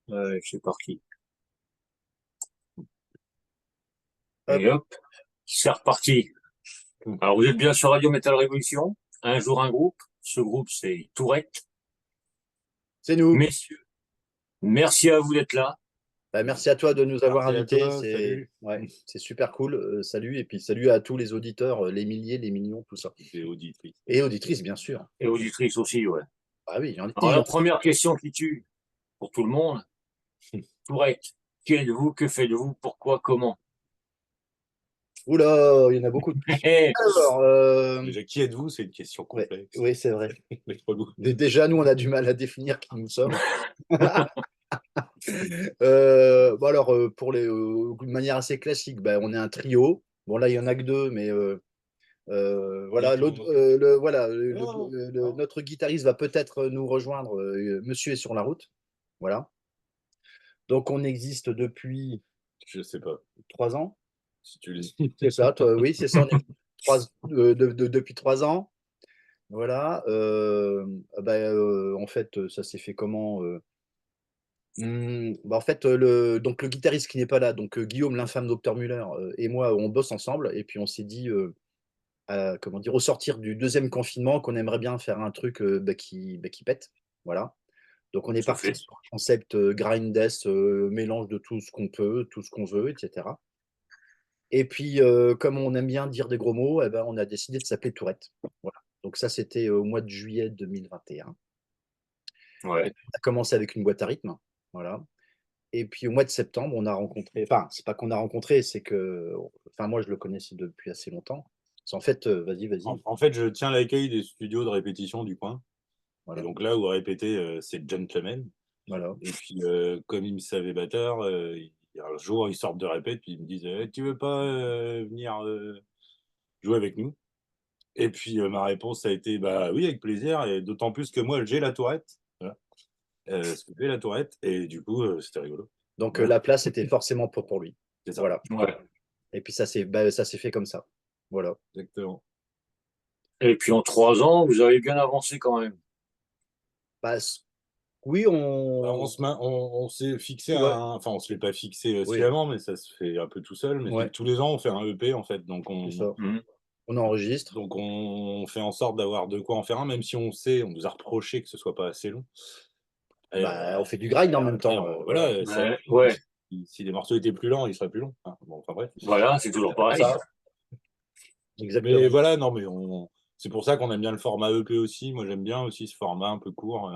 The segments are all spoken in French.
C'est parti. Hop, Et hop, c'est reparti. Alors, vous êtes bien sur Radio Metal Révolution. Un jour, un groupe. Ce groupe, c'est Tourette. c'est nous. Messieurs, merci à vous d'être là. Bah, merci à toi de nous avoir Merci à invités. toi, C'est salut. ouais, c'est super cool. Salut et puis salut à tous les auditeurs, les milliers, les millions, tout ça. Et auditrice. Et auditrices, bien sûr. Et auditrices aussi, ouais. Ah oui, Alors, la première question qui tue pour tout le monde. Tourette, qui êtes-vous? Que faites-vous? Pourquoi? Comment? Oula, il y en a beaucoup de questions. Alors, Déjà, qui êtes-vous? C'est une question ouais, complexe. oui, c'est vrai. Mais relou. Déjà, nous, on a du mal à définir qui nous sommes. Bon alors, pour de manière assez classique, ben, on est un trio. Bon, là, il y en a que deux, mais Oui, voilà, tout le l'autre, monde. voilà, Non, non, notre guitariste va peut-être nous rejoindre. Monsieur est sur la route. Voilà. Donc, on existe depuis je sais pas. 3 ans. Si tu le dis. C'est ça, oui, c'est ça. On existe depuis 3 ans. Voilà. En fait, ça s'est fait comment en fait, donc le guitariste qui n'est pas là, donc Guillaume, l'infâme docteur Muller, et moi, on bosse ensemble. Et puis, on s'est dit, comment dire, au sortir du deuxième confinement, qu'on aimerait bien faire un truc qui pète. Voilà. Donc, on est Se parti fait. sur un concept grind death, mélange de tout ce qu'on peut, tout ce qu'on veut, etc. Et puis, comme on aime bien dire des gros mots, eh ben, on a décidé de s'appeler Tourette. Voilà. Donc, ça, c'était au mois de juillet 2021. Et Ouais. puis, on a commencé avec une boîte à rythme. Voilà. Et puis, au mois de septembre, on a rencontré. Enfin, c'est pas qu'on a rencontré, c'est que. Enfin, moi, je le connaissais depuis assez longtemps. En fait, vas-y, vas-y. En fait, je tiens l'accueil des studios de répétition du coin. Et Voilà. donc là où répéter, c'est Gentleman. Voilà. Et puis, comme ils me savaient batteur, un jour, ils sortent de répète, puis ils me disent tu veux pas venir jouer avec nous? Et puis, ma réponse a été bah oui, avec plaisir. Et d'autant plus que moi, j'ai la tourette. Voilà. Parce que j'ai la tourette. Et du coup, c'était rigolo. Donc, Voilà, la place était forcément pour lui. c'est ça. Voilà. Ouais. Et puis, ça s'est fait comme ça. Voilà. Exactement. Et puis, en 3 ans, vous avez bien avancé quand même. Bah, oui, Bah, on. on s'est fixé Ouais, enfin, on se l'est pas fixé oui, sciemment, mais ça se fait un peu tout seul. Mais ouais, tous les ans, on fait un EP, en fait. c'est ça. Mhm. On enregistre. Donc on fait en sorte d'avoir de quoi en faire un, même si on sait, on nous a reproché que ce soit pas assez long. Bah, on fait du grind en même Après, temps. Voilà. voilà, Ouais, ouais. si les morceaux étaient plus lents, ils seraient plus longs. Hein. Bon, enfin bref. Voilà, c'est toujours C'est pareil. ça, Mais exactement. voilà, non, mais c'est pour ça qu'on aime bien le format EP aussi. Moi, j'aime bien aussi ce format un peu court.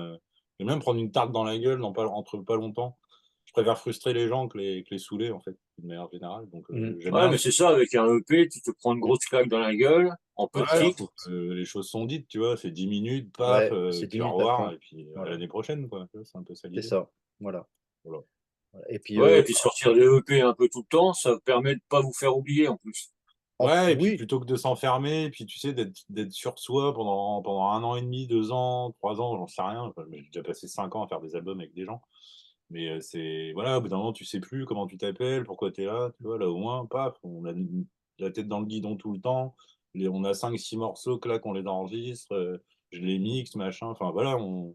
J'aime bien me prendre une tarte dans la gueule entre pas longtemps. Je préfère frustrer les gens que les saouler, en fait, d'une manière générale. Donc, Mhm. j'aime Ouais, bien. mais c'est ça, avec un EP, tu te prends une grosse claque dans la gueule, en peu de Ouais, titres. les choses sont dites, tu vois. C'est 10 minutes, paf, Ouais, c'est puis au 10 minutes à revoir, fond. et puis à Voilà, l'année prochaine, quoi. Tu vois, c'est un peu ça c'est l'idée. ça. Voilà. Voilà. Voilà. Et puis, Ouais, et puis sortir des EP un peu tout le temps, ça permet de pas vous faire oublier en plus. Ouais, et puis oui, plutôt que de s'enfermer, et puis tu sais, d'être sur soi pendant 1 an et demi, 2 ans, 3 ans, j'en sais rien. Enfin, j'ai déjà passé 5 ans à faire des albums avec des gens. Mais c'est, voilà, au bout d'un moment, tu sais plus comment tu t'appelles, pourquoi tu es là, tu vois, là au moins, paf, on a la tête dans le guidon tout le temps. On a 5 6 morceaux, que là, qu'on les enregistre, je les mixe, machin. Enfin, voilà, on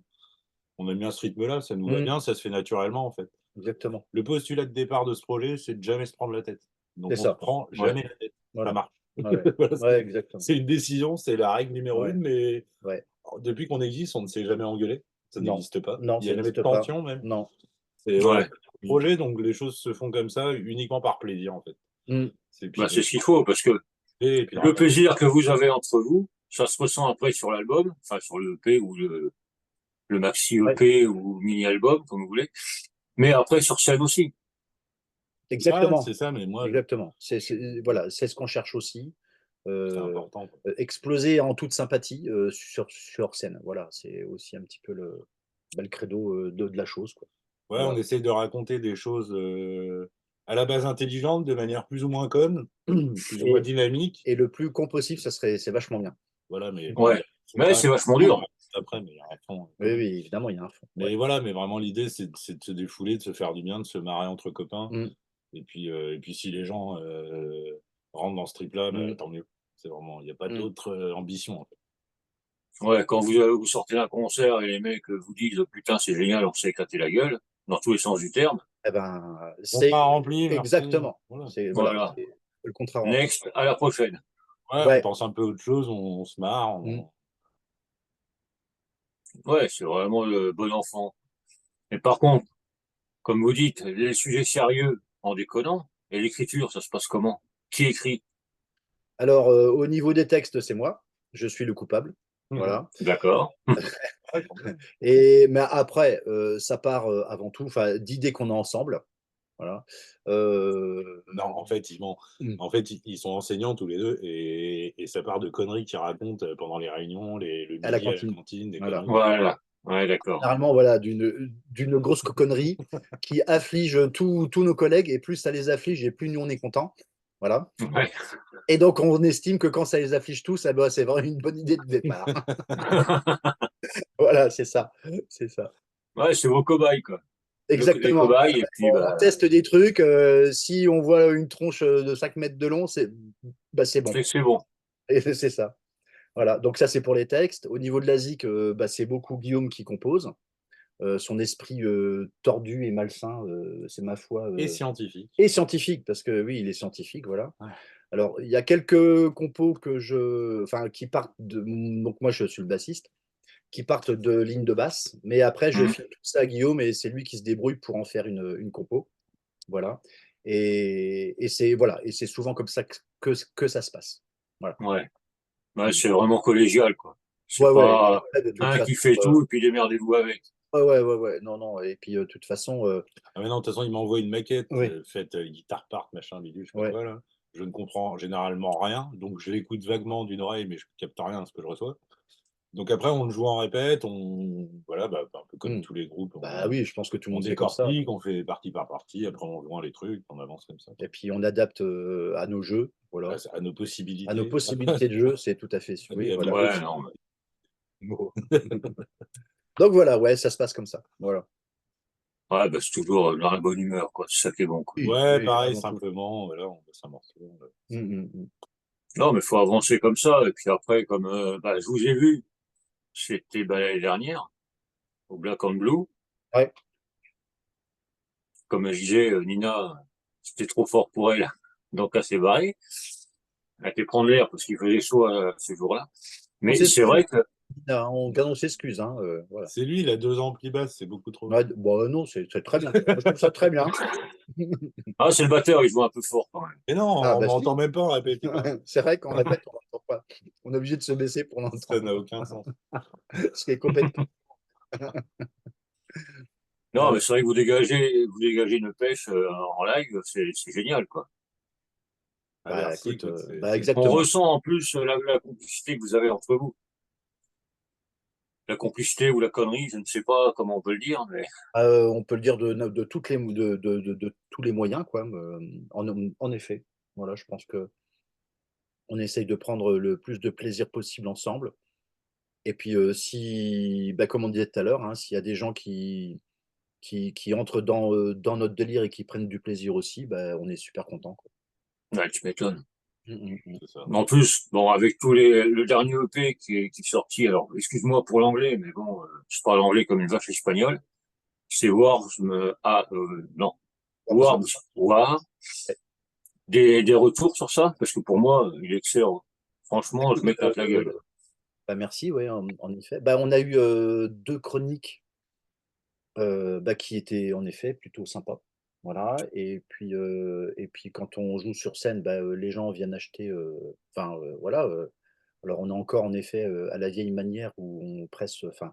aime bien ce rythme-là, ça nous va mhm, bien, ça se fait naturellement, en fait. exactement. Le postulat de départ de ce projet, c'est de jamais se prendre la tête. C'est Donc, on se ça. prend Ouais. jamais la tête. Ça Voilà. marche. Ouais, ouais. Voilà, Ouais, exactement. c'est une décision, c'est la règle numéro Ouais, une, mais ouais. depuis qu'on existe, on ne s'est jamais engueulé. Ça Non, n'existe pas. non, Il n'y ça a jamais de n'existe pas. tension, même. Non. C'est voilà, Ouais. c'est un projet, donc les choses se font comme ça, uniquement par plaisir, en fait. Mhm. C'est puis Bah, de c'est ce qu'il faut, parce que et puis de le raconter. plaisir que vous avez entre vous, ça se ressent après sur l'album, enfin sur le EP ou le maxi Ouais, EP ou mini-album, comme vous voulez. Mais après sur scène aussi. Ouais, exactement. c'est ça, mais moi, Exactement. Voilà, c'est ce qu'on cherche aussi. c'est Euh, important, quoi. Exploser en toute sympathie sur scène. Voilà, c'est aussi un petit peu le credo de la chose, quoi. Ouais, on Voilà. essaie de raconter des choses à la base intelligentes, de manière plus ou moins conne, plus ou moins Et, dynamique. et le plus con possible, c'est vachement bien. Voilà, mais bon, Ouais. faut Mais quand même c'est vachement prendre dur. après, mais à fond, quand Oui, même. oui, évidemment, il y a un fond. Ouais. Mais voilà, mais vraiment l'idée, c'est de se défouler, de se faire du bien, de se marrer entre copains. Mm, Et puis si les gens rentrent dans ce trip-là, bah, mm, tant mieux. C'est vraiment, il n'y a pas mm. d'autre ambition, en fait. Ouais, quand vous sortez d'un concert et les mecs vous disent oh, putain c'est génial, on s'est éclaté la gueule. dans tous les sens du terme. Eh ben, Contrat rempli, merci. exactement. Voilà. Voilà, Voilà. c'est le contrat rempli. Next, à la prochaine. Ouais, Ouais. on pense un peu à autre chose, on se marre. Ouais, c'est vraiment le bon enfant. Mais par contre, comme vous dites, les sujets sérieux en déconnant, et l'écriture, ça se passe comment? Qui écrit? Alors, au niveau des textes, c'est moi. Je suis le coupable. Voilà. D'accord. Ouais, quand même. Mais après, ça part avant tout d'idées qu'on a ensemble. Voilà. Non, en fait, Mm. ils sont enseignants tous les deux et ça part de conneries qu'ils racontent pendant les réunions, le À la midi à la cantine. cantine, des Voilà. conneries. Voilà. Ouais, d'accord. Généralement, voilà, d'une grosse coconnerie qui afflige tous nos collègues, et plus ça les afflige, et plus nous on est content. Voilà. Ouais. Et donc, on estime que quand ça les afflige tous, eh ben, c'est vraiment une bonne idée de départ. Voilà, c'est ça. C'est ça. Ouais, c'est vos cobayes, quoi. Les Exactement. cobayes, et puis, On teste des trucs. Si on voit une tronche de 5 mètres de long, c'est bon. c'est bon. Et c'est ça. Voilà. Donc, ça, c'est pour les textes. Au niveau de la ZIC, c'est beaucoup Guillaume qui compose. Son esprit tordu et malsain, c'est ma foi. Et scientifique. Et scientifique, parce que oui, il est scientifique, voilà. Ouais. Alors, il y a quelques compos qui partent de. Donc, moi, je suis le bassiste, qui partent de lignes de basse, mais après, je Mhm. file tout ça à Guillaume et c'est lui qui se débrouille pour en faire une compo. Voilà. Et c'est souvent comme ça que ça se passe. Voilà. Ouais. Ouais, c'est vraiment collégial, quoi. C'est Ouais, ouais. pas Ouais, de toute un façon, qui fait tout, et puis démerdez-vous avec. ouais, ouais, ouais, ouais. Non, non. Et puis, de toute façon, Ah mais non, de toute façon, il m'envoie une maquette oui, faite guitare part, machin, bidule, je sais pas ouais. quoi, là. Je ne comprends généralement rien, donc je l'écoute vaguement d'une oreille, mais je capte rien à ce que je reçois. Donc après, on le joue en répète, voilà, un peu comme Hmm. tous les groupes, Bah oui, je pense que tout le on monde fait comme ça. décortique, on fait partie par partie, après on joint les trucs, on avance comme ça. Et puis, on adapte à nos jeux. Voilà. À nos À nos possibilités. possibilités de jeu, c'est tout à fait oui, Et à nos voilà. Ouais, non. mots. Donc voilà, ouais, ça se passe comme ça. Voilà. Ouais, bah, c'est toujours dans la bonne humeur, quoi. C'est ça qui est bon, quoi. Oui, Ouais, oui, pareil, avant tout. simplement, voilà, on passe un morceau. Mm. Non, mais faut avancer comme ça. Et puis après, comme je vous ai vu, c'était l'année dernière, au Black and Blue. Ouais. Comme je disais, Nina, c'était trop fort pour elle. Donc elle s'est barrée. Elle a été prendre l'air parce qu'il faisait chaud ce jour-là. On Mais c'est s'excuse, vrai que on s'excuse, hein, voilà. C'est lui, il a 2 amplis basses, c'est beaucoup trop. Ouais, bon, non, c'est très bien. Moi, je trouve ça très bien. c'est le batteur, il joue un peu fort quand même. Mais non, Ah, on bah m'entend si. même pas répéter. C'est vrai qu'on répète, on n'entend pas. On est obligé de se baisser pour Ça l'entendre. n'a aucun sens. Ce qui est complètement. Non, mais c'est vrai que vous dégagez une pêche en live, c'est génial, quoi. Ah, Bah merci, écoute, écoute, On exactement. ressent en plus la complicité que vous avez entre vous. La complicité ou la connerie, je ne sais pas comment on peut le dire, mais On peut le dire de tous les moyens, quoi. En effet. Voilà, je pense que on essaye de prendre le plus de plaisir possible ensemble. Et puis, comme on disait tout à l'heure, hein, s'il y a des gens qui entrent dans notre délire et qui prennent du plaisir aussi, bah, on est super content, quoi. ouais, tu m'étonnes. Mm. c'est ça. En plus, bon, avec le dernier EP qui est sorti, alors excuse-moi pour l'anglais, mais bon, je parle anglais comme une vache espagnole. C'est non, Warzone. War. Des retours sur ça, parce que pour moi, il est excellent. Franchement, je Écoute, m'éclate la gueule. bah, merci, ouais, en effet. Bah, on a eu 2 chroniques qui étaient en effet plutôt sympas. Voilà. Et puis quand on joue sur scène, les gens viennent acheter. Voilà. Alors on est encore en effet à la vieille manière où on presse. Enfin,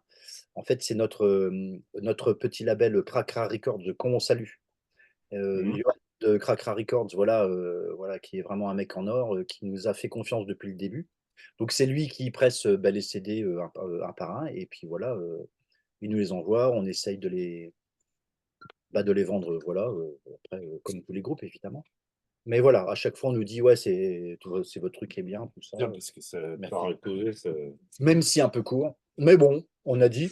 en fait, c'est notre petit label Cracra Records qu'on salue. Mhm. Johan de Cracra Records, voilà, qui est vraiment un mec en or, qui nous a fait confiance depuis le début. Donc c'est lui qui presse les CD un par un, et puis voilà, il nous les envoie, on essaye de les vendre, voilà, après, comme tous les groupes évidemment. Mais voilà, à chaque fois on nous dit ouais, c'est votre truc qui est bien, tout ça. Bien, parce que ça Merci. part poser, ça. Même si un peu court, mais bon, on a dit,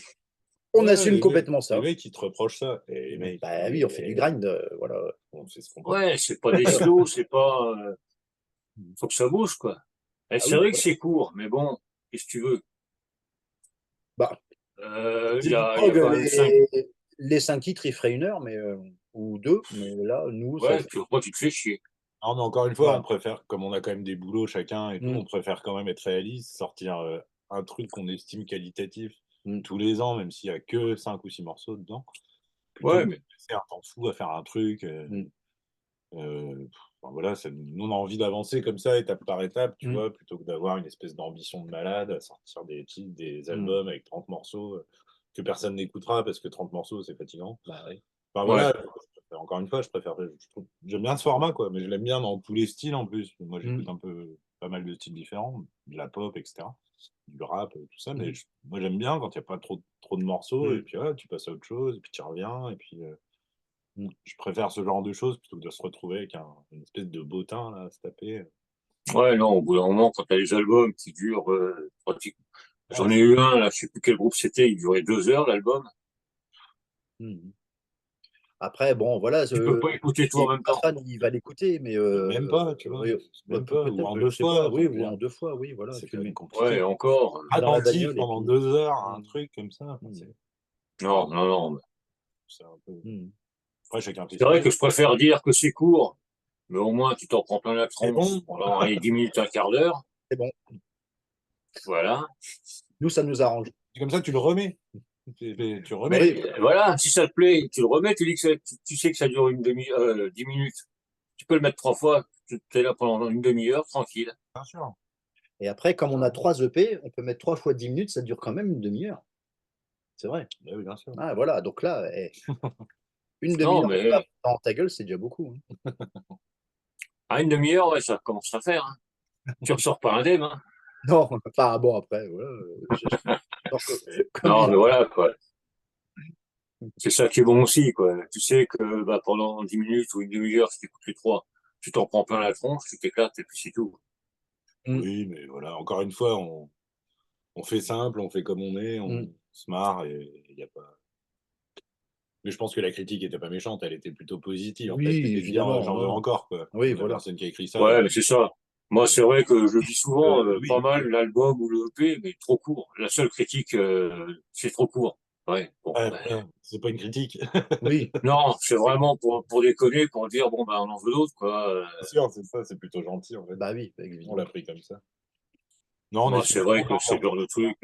on Ouais, assume complètement les ça. mecs, ils te reprochent ça. Et les mecs, Bah oui, on fait du grind, voilà. on sait ce qu'on peut. Ouais, c'est pas des slows, c'est pas. Faut que ça bouge, quoi. Et Ah c'est oui, vrai que voilà. c'est court, mais bon, qu'est-ce que tu veux? Bah, Il c'est y du a, il y a prog, quand même cinq. les 5 titres, ils feraient 1 heure, mais, ou 2, mais là, nous, ça Ouais, fait. puis après, tu te fais chier. Non, mais encore une fois, Voilà. on préfère, comme on a quand même des boulots chacun et tout, Mm. on préfère quand même être réaliste, sortir un truc qu'on estime qualitatif Mm. tous les ans, même s'il y a que 5 ou 6 morceaux dedans, plutôt Ouais, que de mais passer un temps fou à faire un truc. Mm. Enfin, voilà, nous, on a envie d'avancer comme ça, étape par étape, tu Mm. vois, plutôt que d'avoir une espèce d'ambition de malade à sortir des titres, des Mm. albums avec 30 morceaux que personne n'écoutera parce que 30 morceaux, c'est fatigant. Bah oui. Enfin ouais. voilà, encore une fois, j'aime bien ce format, quoi, mais je l'aime bien dans tous les styles en plus. Moi, Mm. j'écoute un peu pas mal de styles différents, de la pop, etc., du rap, tout ça, mais Mm. moi, j'aime bien quand il n'y a pas trop de morceaux, et Mm. puis voilà, tu passes à autre chose, et puis tu reviens, et puis Mm. je préfère ce genre de choses plutôt que de se retrouver avec une espèce de bottin là, à se taper. Ouais, non, au bout d'un moment, quand t'as les albums qui durent pratiquement. Ouais, J'en ai eu un, là, je sais plus quel groupe c'était, il durait 2 heures, l'album. Mm. Après, bon, voilà, Tu peux pas écouter tout et en même pas temps. fan, il va l'écouter, mais même pas, tu vois, oui, même pas, ou peut-être, en je deux sais pas, fois, enfin, oui, je veux ou dire, en 2 fois, oui, voilà, c'est tu quand le même mets Ouais, compliqué. encore. dans la Attentif bagnole et pendant puis. 2 heures à un Mm. truc comme ça, enfin, Mm. enfin, Non, non, non. c'est un peu. Mm. Après, chacun fait C'est ce qu'il vrai veut. que je préfère dire que c'est court, mais au moins tu t'en prends plein la C'est tronche bon, pendant allez, 10 minutes, un quart d'heure. C'est bon, Voilà. nous, ça nous arrange. c'est comme ça, tu le remets. Tu remets. Oui, Voilà, si ça te plaît, tu le remets, tu dis que tu sais que ça dure 10 minutes. Tu peux le mettre 3 fois, tu es là pendant une demi-heure, tranquille. Bien sûr. et après, comme on a 3 EP, on peut mettre 3 fois 10 minutes, ça dure quand même une demi-heure. C'est vrai. Bah oui, bien sûr. Ah, voilà, donc là, une Non, demi-heure mais dans ta gueule, c'est déjà beaucoup, hein. à une demi-heure, ouais, ça commence à faire. Hein. Tu ressors pas indemne. Hein. Non, enfin, bon, après, voilà, donc, comme Non, il mais voilà, quoi. C'est ça qui est bon aussi, quoi. Tu sais que bah, pendant 10 minutes ou une demi-heure, si tu écoutes les trois, tu t'en prends plein la tronche, tu t'éclates et puis c'est tout. Mm. Oui, mais voilà, encore une fois, on fait simple, on fait comme on est, on Mm. se marre et il n'y a pas. Mais je pense que la critique était pas méchante, elle était plutôt positive. En fait, Oui, c'était de dire évidemment, j'en veux non. encore, quoi. Oui, La voilà. personne qui a écrit ça. Ouais, mais c'est ça. Moi, c'est vrai que je le dis souvent, pas Oui, mal l'album ou le EP, mais trop court. La seule critique, c'est trop court. Ouais, bon, ouais, ben, voilà, c'est pas une critique. Oui, non, c'est C'est vraiment pour déconner, pour dire, bon, ben, on en veut d'autres, quoi. sûr, c'est ça, c'est plutôt gentil, en fait. bah oui, On évidemment. l'a pris comme ça. Non, on est Moi, c'est super vrai que c'est content. le genre de truc.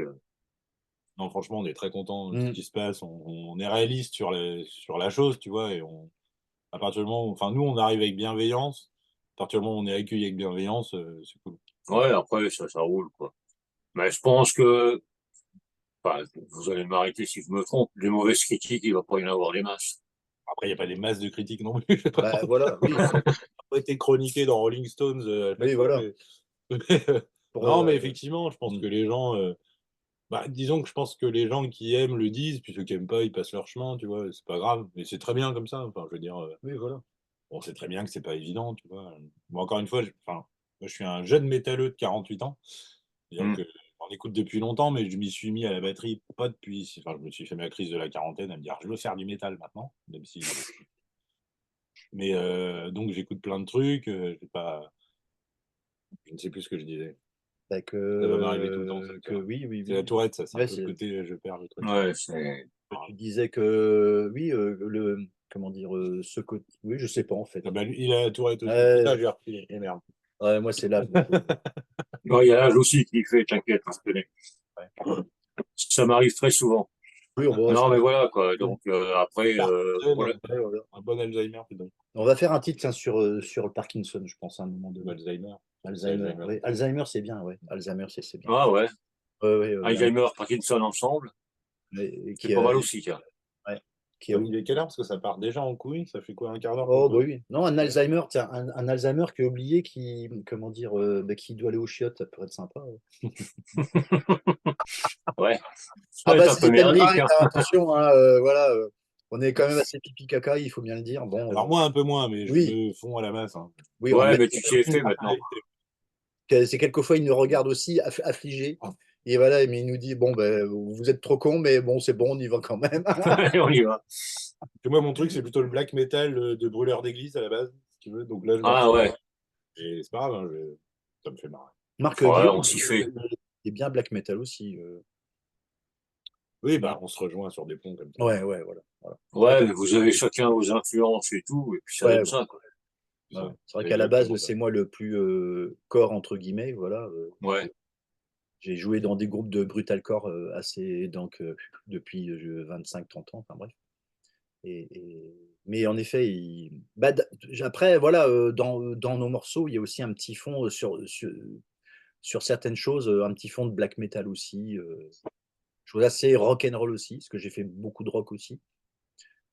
Non, franchement, on est très content de ce Mm. qui se passe. On est réaliste sur la chose, tu vois, et à partir du moment enfin, nous, on arrive avec bienveillance. À partir du moment où on est accueilli avec bienveillance, c'est cool. Ouais, après, ça roule, quoi. Mais je pense que, enfin, vous allez m'arrêter si je me trompe, les mauvaises critiques, il va pas y en avoir des masses. Après, il n'y a pas des masses de critiques non plus. Bah voilà, oui, Pas été chroniqué dans Rolling Stones à chaque oui, fois, voilà. mais Pour, non, mais effectivement, je pense mm. que les gens, bah, disons que je pense que les gens qui aiment le disent, puis ceux qui aiment pas, ils passent leur chemin, tu vois, c'est pas grave, mais c'est très bien comme ça. Enfin, je veux dire, Oui, voilà. on sait très bien que c'est pas évident, tu vois. Bon, encore une fois, enfin, moi, je suis un jeune métalleux de 48 ans, c'est-à-dire Hmm. que j'en écoute depuis longtemps, mais je m'y suis mis à la batterie pas depuis. Enfin, je me suis fait ma crise de la quarantaine à me dire, je veux faire du métal maintenant, même si. Mais donc j'écoute plein de trucs, j'ai pas. Je ne sais plus ce que je disais. Bah, Ça va m'arriver tout le temps, ça, tu que vois. oui, oui, C'est la oui. tourette, ça, c'est un Ouais, peu le côté je perds le truc. Ouais, c'est, tu disais que oui, comment dire, ce côté. Oui, je sais pas en fait. Ah bah, lui, il a la tourette aussi. Ouais, Putain, je lui ai repris. Et merde. ouais, moi c'est là. non, il y a l'âge aussi qui fait, t'inquiète, je connais. Ça m'arrive très souvent. Oui, Non, mais voilà, quoi. Donc, après, Parkinson, voilà. ouais, voilà. un bon Alzheimer, putain. On va faire un titre tiens, sur le Parkinson, je pense, à un moment Ou donné. Alzheimer. C'est Alzheimer, Alzheimer. oui. Alzheimer, c'est bien, ouais. Alzheimer, c'est bien. Ah ouais. Ouais, ouais, il y a un Alzheimer, Parkinson ensemble, c'est qui pas a, mal aussi, tiens. ouais, qui a Il est quelle heure? Parce que ça part déjà en couille. Ça fait quoi, un quart d'heure qu'on oh, bah cause? oui. Non, un Alzheimer, tiens, un Alzheimer qui est oublié, qui, comment dire, bah, qui doit aller aux chiottes, ça pourrait être sympa, ouais. Ouais. Ça Ah va bah être un c'est peu thème merdique, pareil, hein. hein, attention, hein, voilà, on est quand même assez pipi caca, il faut bien le dire. Bon, Alors moi, un peu moins, mais je oui, me fonds à la masse, hein. oui, Ouais, mais mais tu t'y es fait maintenant. c'est quelquefois il nous regarde aussi affligé. Et voilà, mais il nous dit bon ben vous êtes trop con, mais bon c'est bon, on y va quand même. On y va. Et moi, mon truc, c'est plutôt le black metal de brûleur d'église à la base, si tu veux. Donc là, je me Ah retrouve. ouais. Et c'est pas grave, hein, ça me fait marrer. Marc Ouais, Guillaume on s'y fait. est bien black metal aussi. Oui, bah, on se rejoint sur des ponts comme ça. Ouais, ouais, voilà. Ouais, mais vous avez chacun vos influences et tout, et puis ça Ouais, donne ça, quoi. ouais, ouais. C'est vrai C'est qu'à la base, exactement ça. c'est moi le plus corps, entre guillemets. Voilà. Ouais, J'ai joué dans des groupes de brutalcore assez, donc, depuis 25-30 ans, enfin bref. Mais en effet, après, voilà, dans nos morceaux, il y a aussi un petit fond sur certaines choses, un petit fond de black metal aussi, chose assez rock and roll aussi, parce que j'ai fait beaucoup de rock aussi.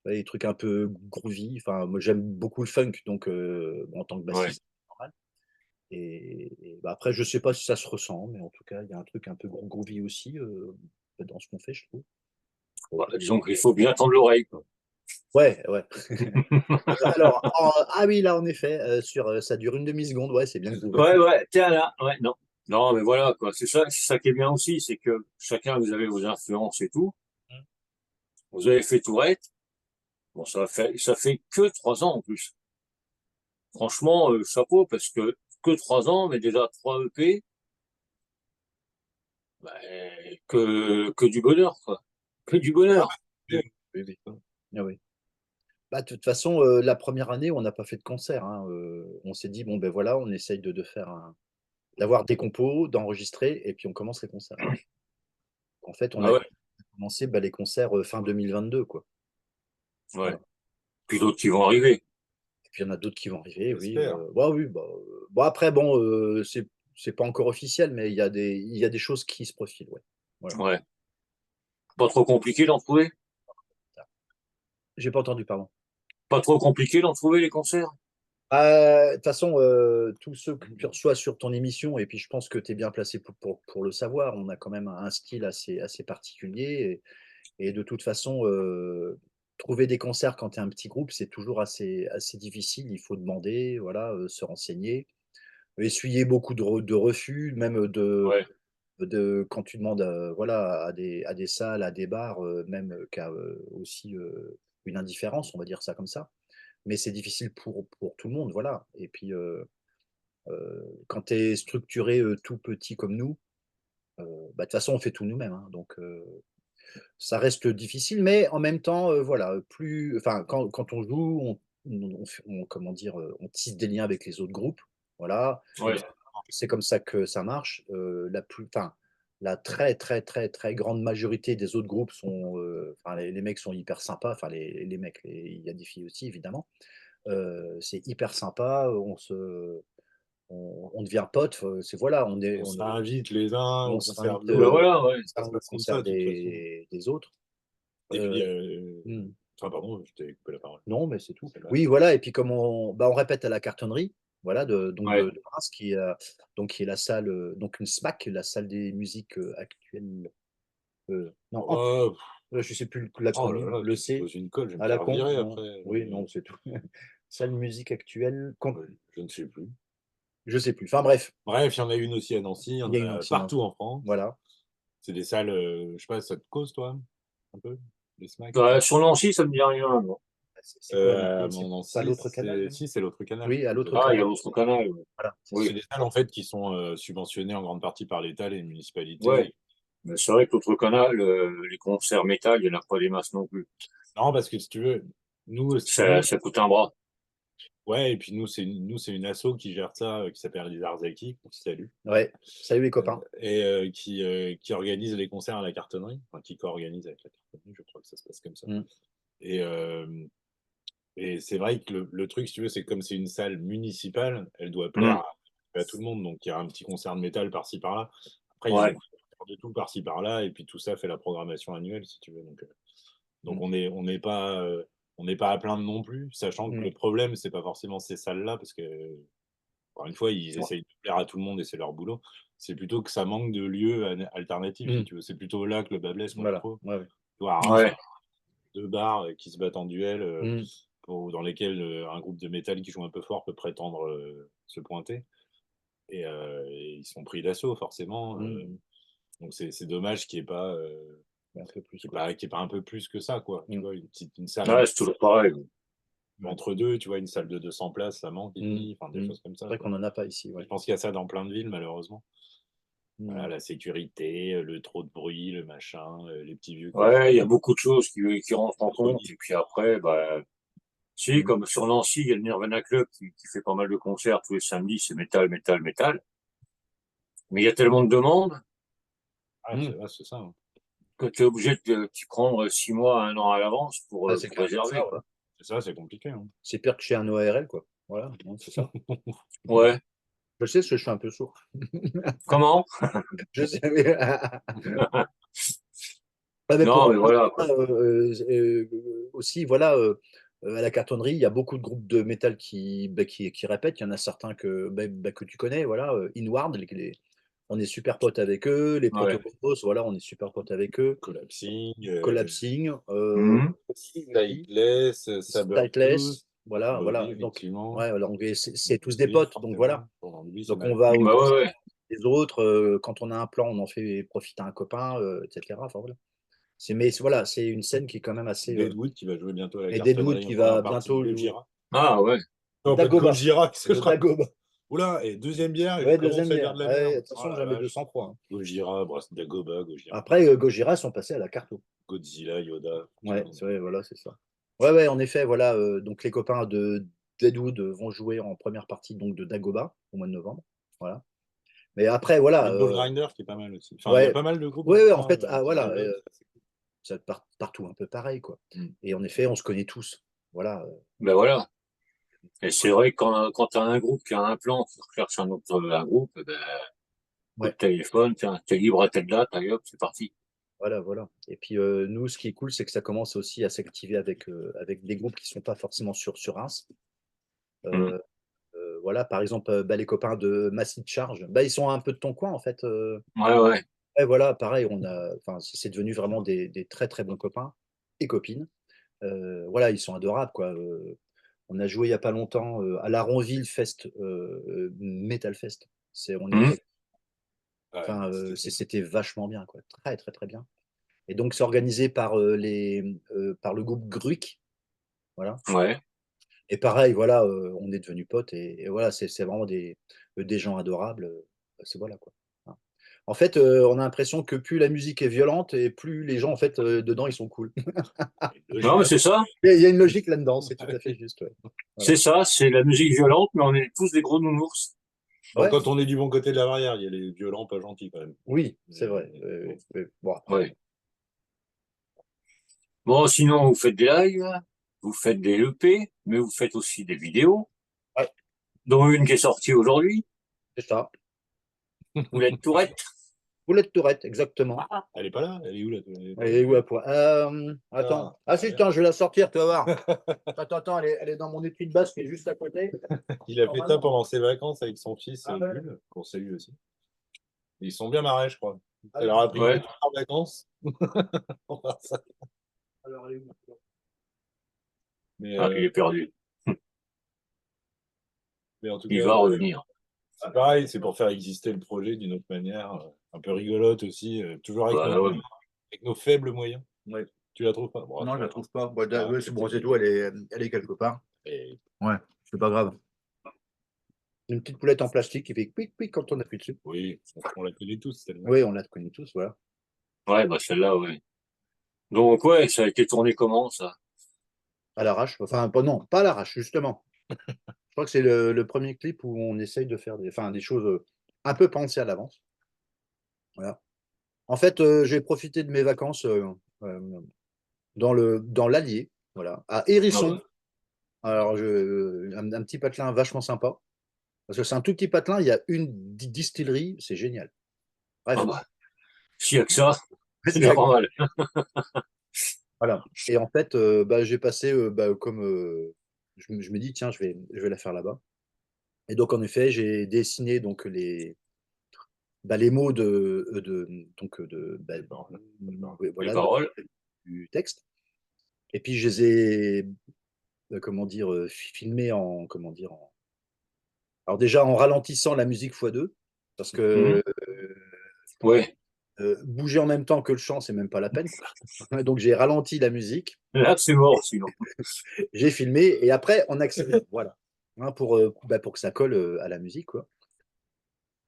Ouais, des trucs un peu groovy. Enfin, moi, j'aime beaucoup le funk, donc bon, en tant que ouais. bassiste, c'est normal. Bah, après, je sais pas si ça se ressent, mais en tout cas, il y a un truc un peu groovy aussi dans ce qu'on fait, je trouve. Ouais, disons qu'il faut bien tendre l'oreille, quoi. Ouais, ouais. Alors, ah oui, là, en effet, ça dure une demi-seconde, ouais, c'est bien groové. Ouais, ouais, tiens là, ouais, non. Non, mais voilà, quoi. C'est ça qui est bien aussi, c'est que chacun, vous avez vos influences et tout. Vous avez fait Tourette. Bon, ça fait que 3 ans en plus. Franchement, chapeau, parce que 3 ans, mais déjà 3 EP, bah, que du bonheur, quoi. Que du Ah, bonheur. mais- Oui, oui. Ah oui. Bah, de toute façon, la première année, on n'a pas fait de concert, hein. On s'est dit, bon, ben voilà, on essaye d'avoir des compos, d'enregistrer, et puis on commence les concerts. En fait, on Ah a ouais, commencé bah, les concerts fin 2022, quoi. ouais. Voilà. Puis d'autres qui vont arriver. Et puis il y en a d'autres qui vont arriver, oui. j'espère. Bah, oui, bah, bon, après, bon, c'est pas encore officiel, mais il y a des choses qui se profilent, ouais. Voilà. Ouais. Pas trop compliqué d'en trouver? J'ai pas entendu, pardon. Pas trop compliqué d'en trouver les concerts? De toute façon, tous ceux que tu reçois sur ton émission, et puis je pense que tu es bien placé pour le savoir, on a quand même un style assez particulier. Et de toute façon, trouver des concerts quand tu es un petit groupe, c'est toujours assez difficile. Il faut demander, voilà, se renseigner, essuyer beaucoup de refus, même Ouais, quand tu demandes voilà, à des salles, à des bars, même qu'à aussi une indifférence, on va dire ça comme ça. Mais c'est difficile pour tout le monde, voilà. Et puis, quand tu es structuré tout petit comme nous, bah, de toute façon, on fait tout nous-mêmes, hein. Donc, ça reste difficile, mais en même temps, voilà, enfin, quand on joue, comment dire, on tisse des liens avec les autres groupes. Voilà, ouais, c'est comme ça que ça marche. Enfin, la très, très, très, très grande majorité des autres groupes sont, enfin, les mecs sont hyper sympas. Enfin, les mecs, il y a des filles aussi, évidemment. C'est hyper sympa. On devient potes. Voilà, On s'invite les uns on au concert s'invite de ben l'autre. voilà, ouais. Ça les se uns au passe comme concert ça, de toute façon. des autres. Et puis, Euh, hmm. enfin, pardon, je t'ai coupé la parole. Non, mais c'est tout. C'est là. Oui, voilà. Et puis, comme on répète à la cartonnerie, voilà, donc Ouais. de Reims, qui est la salle, donc une SMAC, la salle des musiques actuelles. Non, Oh, je sais plus oh là l'acronyme, là, le tu C, poses une colle, je vais me à la faire con. virer Non, après. oui, non, c'est tout. Salle musique actuelle, Je ne sais plus. je sais plus. Enfin, bref, Bref, il y en a une aussi à Nancy, il y il en y a une a ancienne. partout en France. Voilà. C'est des salles, je sais pas, ça te cause, toi, un peu, les SMAC? Bah, sur Nancy, ça me dit rien, non. C'est quoi l'autre? Mon C'est pas Nancy, l'autre canal, non? si, c'est l'autre canal. Oui, à l'autre Ah, il y a canal. l'autre canal, ouais. Voilà, c'est ça. C'est Oui, des salles, en fait, qui sont subventionnées en grande partie par l'État, les ouais. municipalités. Mais c'est vrai que l'autre canal, les concerts métal, il n'y en a pas des masses non plus. Non, parce que si tu veux, nous, Ça coûte un bras. ouais, et puis nous, c'est une asso qui gère ça, qui s'appelle les Arzaki, qu'on salue, Ouais. Salut les copains. et qui organise les concerts à la cartonnerie, enfin qui co-organise avec la cartonnerie, je crois que ça se passe comme ça. Mm. Et, euh, et c'est vrai que le truc, si tu veux, c'est comme c'est une salle municipale, elle doit plaire Hmm. à tout le monde. Donc il y a un petit concert de métal par-ci par-là. Après, ils ont Ouais, de tout par-ci par-là, et puis tout ça fait la programmation annuelle, si tu veux. Donc Mm. on n'est pas à plaindre non plus, sachant que Mm. le problème, c'est pas forcément ces salles-là, parce que, encore une fois, ils Ouais. essayent de plaire à tout le monde et c'est leur boulot. C'est plutôt que ça manque de lieux alternatifs, si Mm. tu veux. C'est plutôt là que le bât blesse, moi, je Voilà. trouve. Ouais, ouais. Tu vois, à Reims, ouais, deux bars qui se battent en duel, Mm. dans lesquels un groupe de métal qui joue un peu fort peut prétendre se pointer. Et ils sont pris d'assaut, forcément. Mm. Donc c'est dommage qu'il n'y ait pas, Un peu plus, quoi. qu'il y ait pas un peu plus que ça, quoi. Tu Mm. vois, une salle ouais, c'est toujours pareil. Ouais. entre deux, tu vois, une salle de 200 places, ça manque Mm. ici, enfin des Mm. choses comme C'est ça, vrai quoi. qu'on n'en a pas ici, Je ouais. pense qu'il y a ça dans plein de villes, malheureusement. Voilà, la sécurité, le trop de bruit, le machin, les petits vieux Ouais, il y a cochons. beaucoup de choses qui rentrent en Entre compte. guillemets. Et puis après, bah, si, Mm. comme sur Nancy, il y a le Nirvana Club qui fait pas mal de concerts tous les samedis, c'est métal, métal, métal. Mais il y a tellement de demandes Ah, Mm. c'est ça. Hein. que tu es obligé de t'y prendre 6 mois, 1 an à l'avance Ah, c'est pour carrément ça, réserver. voilà. C'est ça, c'est compliqué. Hein. C'est pire que chez un ORL, quoi. Voilà, non, c'est ça. Ouais. Je sais parce que je suis un peu sourd. Comment? Je sais, mais... Ouais, mais pour Non, mais voilà, quoi. aussi, voilà, à la cartonnerie, il y a beaucoup de groupes de métal qui répètent. Il y en a certains que tu connais, voilà, Inward, on est super potes avec eux, les Ouais. Protocolos, voilà, on est super potes avec eux. Collapsing, Collapsing, Mhm. aussi, oui, Sightless, Sabertooth, Sightless, voilà, bah oui, voilà. Donc, effectivement. ouais, voilà, donc, c'est tous des Oui, potes, donc voilà. forcément. Pour lui, c'est Donc on mal. va Bah au ouais, ouais. les autres, quand on a un plan, on en fait profiter un copain, etc. Enfin voilà. Voilà, c'est une scène qui est quand même assez. Deadwood qui va jouer bientôt à la Et Deadwood cartonnerie en qui première va partie de bientôt jouer. Gojira. Ah ouais. Non, pas de Dagoba. Gojira, qu'est-ce que De je raconte? Dagoba. Oula, et deuxième bière, et je Ouais, commence deuxième à dire bière. de la Ouais, merde. Oh attention, la jamais vache. 203. Hein. Gojira, Dagoba, Gojira. Après, Gojira sont passés à la carto. Godzilla, Yoda. Tout le Ouais, monde. c'est vrai, voilà, c'est ça. Ouais, ouais, en effet, voilà. Donc les copains de Deadwood vont jouer en première partie donc de Dagoba au mois de novembre. Voilà. Mais après, voilà. Meatball Grinder qui est pas mal aussi. Enfin, il y a Ouais, pas mal de groupes ouais, ouais, en maintenant fait, qui voilà. reviennent. Ça partout un peu pareil, quoi. Mm. Et en effet, on se connaît tous. Voilà. Ben voilà. Et c'est vrai que quand tu as un groupe qui a un plan, qui recherche un groupe, eh ben, coup de Ouais, téléphone, tiens, t'es libre à telle date, allez hop, c'est parti. voilà, voilà. Et puis nous, ce qui est cool, c'est que ça commence aussi à s'activer avec des groupes qui sont pas forcément sur Reims. Hmm. Euh, voilà, par exemple, bah, les copains de Massive Charge, bah, ils sont un peu de ton coin, en fait. Ouais, ouais. Et voilà, pareil, enfin, c'est devenu vraiment des très très bons copains et copines. Voilà, ils sont adorables, quoi. On a joué il y a pas longtemps à la Ronville Fest, Metal Fest. On Hmm. était, Ouais, enfin, c'était c'était vachement bien, quoi. Très très très bien. Et donc, c'est organisé par le groupe Gruik. Voilà. Ouais. Et pareil, voilà, on est devenus potes et voilà, c'est vraiment des gens adorables. Voilà quoi. Hein. En fait, on a l'impression que plus la musique est violente et plus les gens, en fait, dedans, ils sont cool. Non, mais Gojira. c'est ça. Il y a une logique là-dedans, c'est tout à fait juste. Ouais. Voilà. C'est ça. C'est la musique violente, mais on est tous des gros nounours. Bon, Ouais, quand on est du bon côté de la barrière, il y a les violents pas gentils quand même. oui, c'est Mais, vrai. bon. Bon, après, Ouais. Bon, sinon, vous faites des lives, vous faites des EP, mais vous faites aussi des vidéos, ouais, dont une qui est sortie aujourd'hui, c'est ça. Poulette Tourette. Poulette Tourette, exactement. Elle est pas là? Elle est où là? Elle est pas Elle est où, Ah, attends. Ah si, derrière. tiens, je vais la sortir, tu vas voir. Attends, elle est dans mon étui de basse qui est juste à côté. Il a fait ça Normalement. pendant ses vacances avec son fils, Ah ouais. Jules, qu'on salue aussi. Ils sont bien marrés, je crois. Ça leur Alors, a pris Ouais. 4 jours de vacances pour faire ça. elle est où? Mais, Ah, il est perdu. mais en tout Il cas, va revenir. c'est pareil, c'est pour faire exister le projet d'une autre manière, un peu rigolote aussi, toujours Bah, ouais. avec nos faibles moyens. Ouais. Tu la trouves pas? Bon, Non, c'est je pas la grave. trouve pas. Bon, Ah, ouais, c'est bon, c'est tout, elle est quelque part. et- Ouais, c'est pas grave. Une petite poulette en plastique qui fait pic pic quand on appuie dessus. oui, on la connaît tous, celle-là. Oui, on la connaît tous, voilà. Ouais, bah, celle-là, ouais. Donc, ouais, ça a été tourné comment, ça? À l'arrache. Enfin, non, pas à l'arrache, justement. Je crois que c'est le premier clip où on essaye de faire enfin, des choses un peu pensées à l'avance. Voilà. En fait, j'ai profité de mes vacances euh, dans l'Allier, voilà, à Ah, bah. Hérisson. Alors, un petit patelin vachement sympa. Parce que c'est un tout petit patelin, il y a une distillerie, c'est génial. Ah, Bref, bah. S'il y a que ça, c'est déjà pas mal. voilà. Et en fait, bah, j'ai passé, bah, comme je me dis, tiens, je vais la faire là-bas. Et donc, en effet, j'ai dessiné donc les mots donc bah, oui, Les voilà, paroles. du texte. Et puis, je les ai, comment dire, filmés en, comment dire, alors déjà en ralentissant la musique x2, parce Mhm. que Ouais. bouger en même temps que le chant, c'est même pas la peine. Donc, j'ai ralenti la musique, Là, c'est mort, sinon. j'ai filmé et après, on accélère. Voilà. Hein, pour que ça colle à la musique, quoi.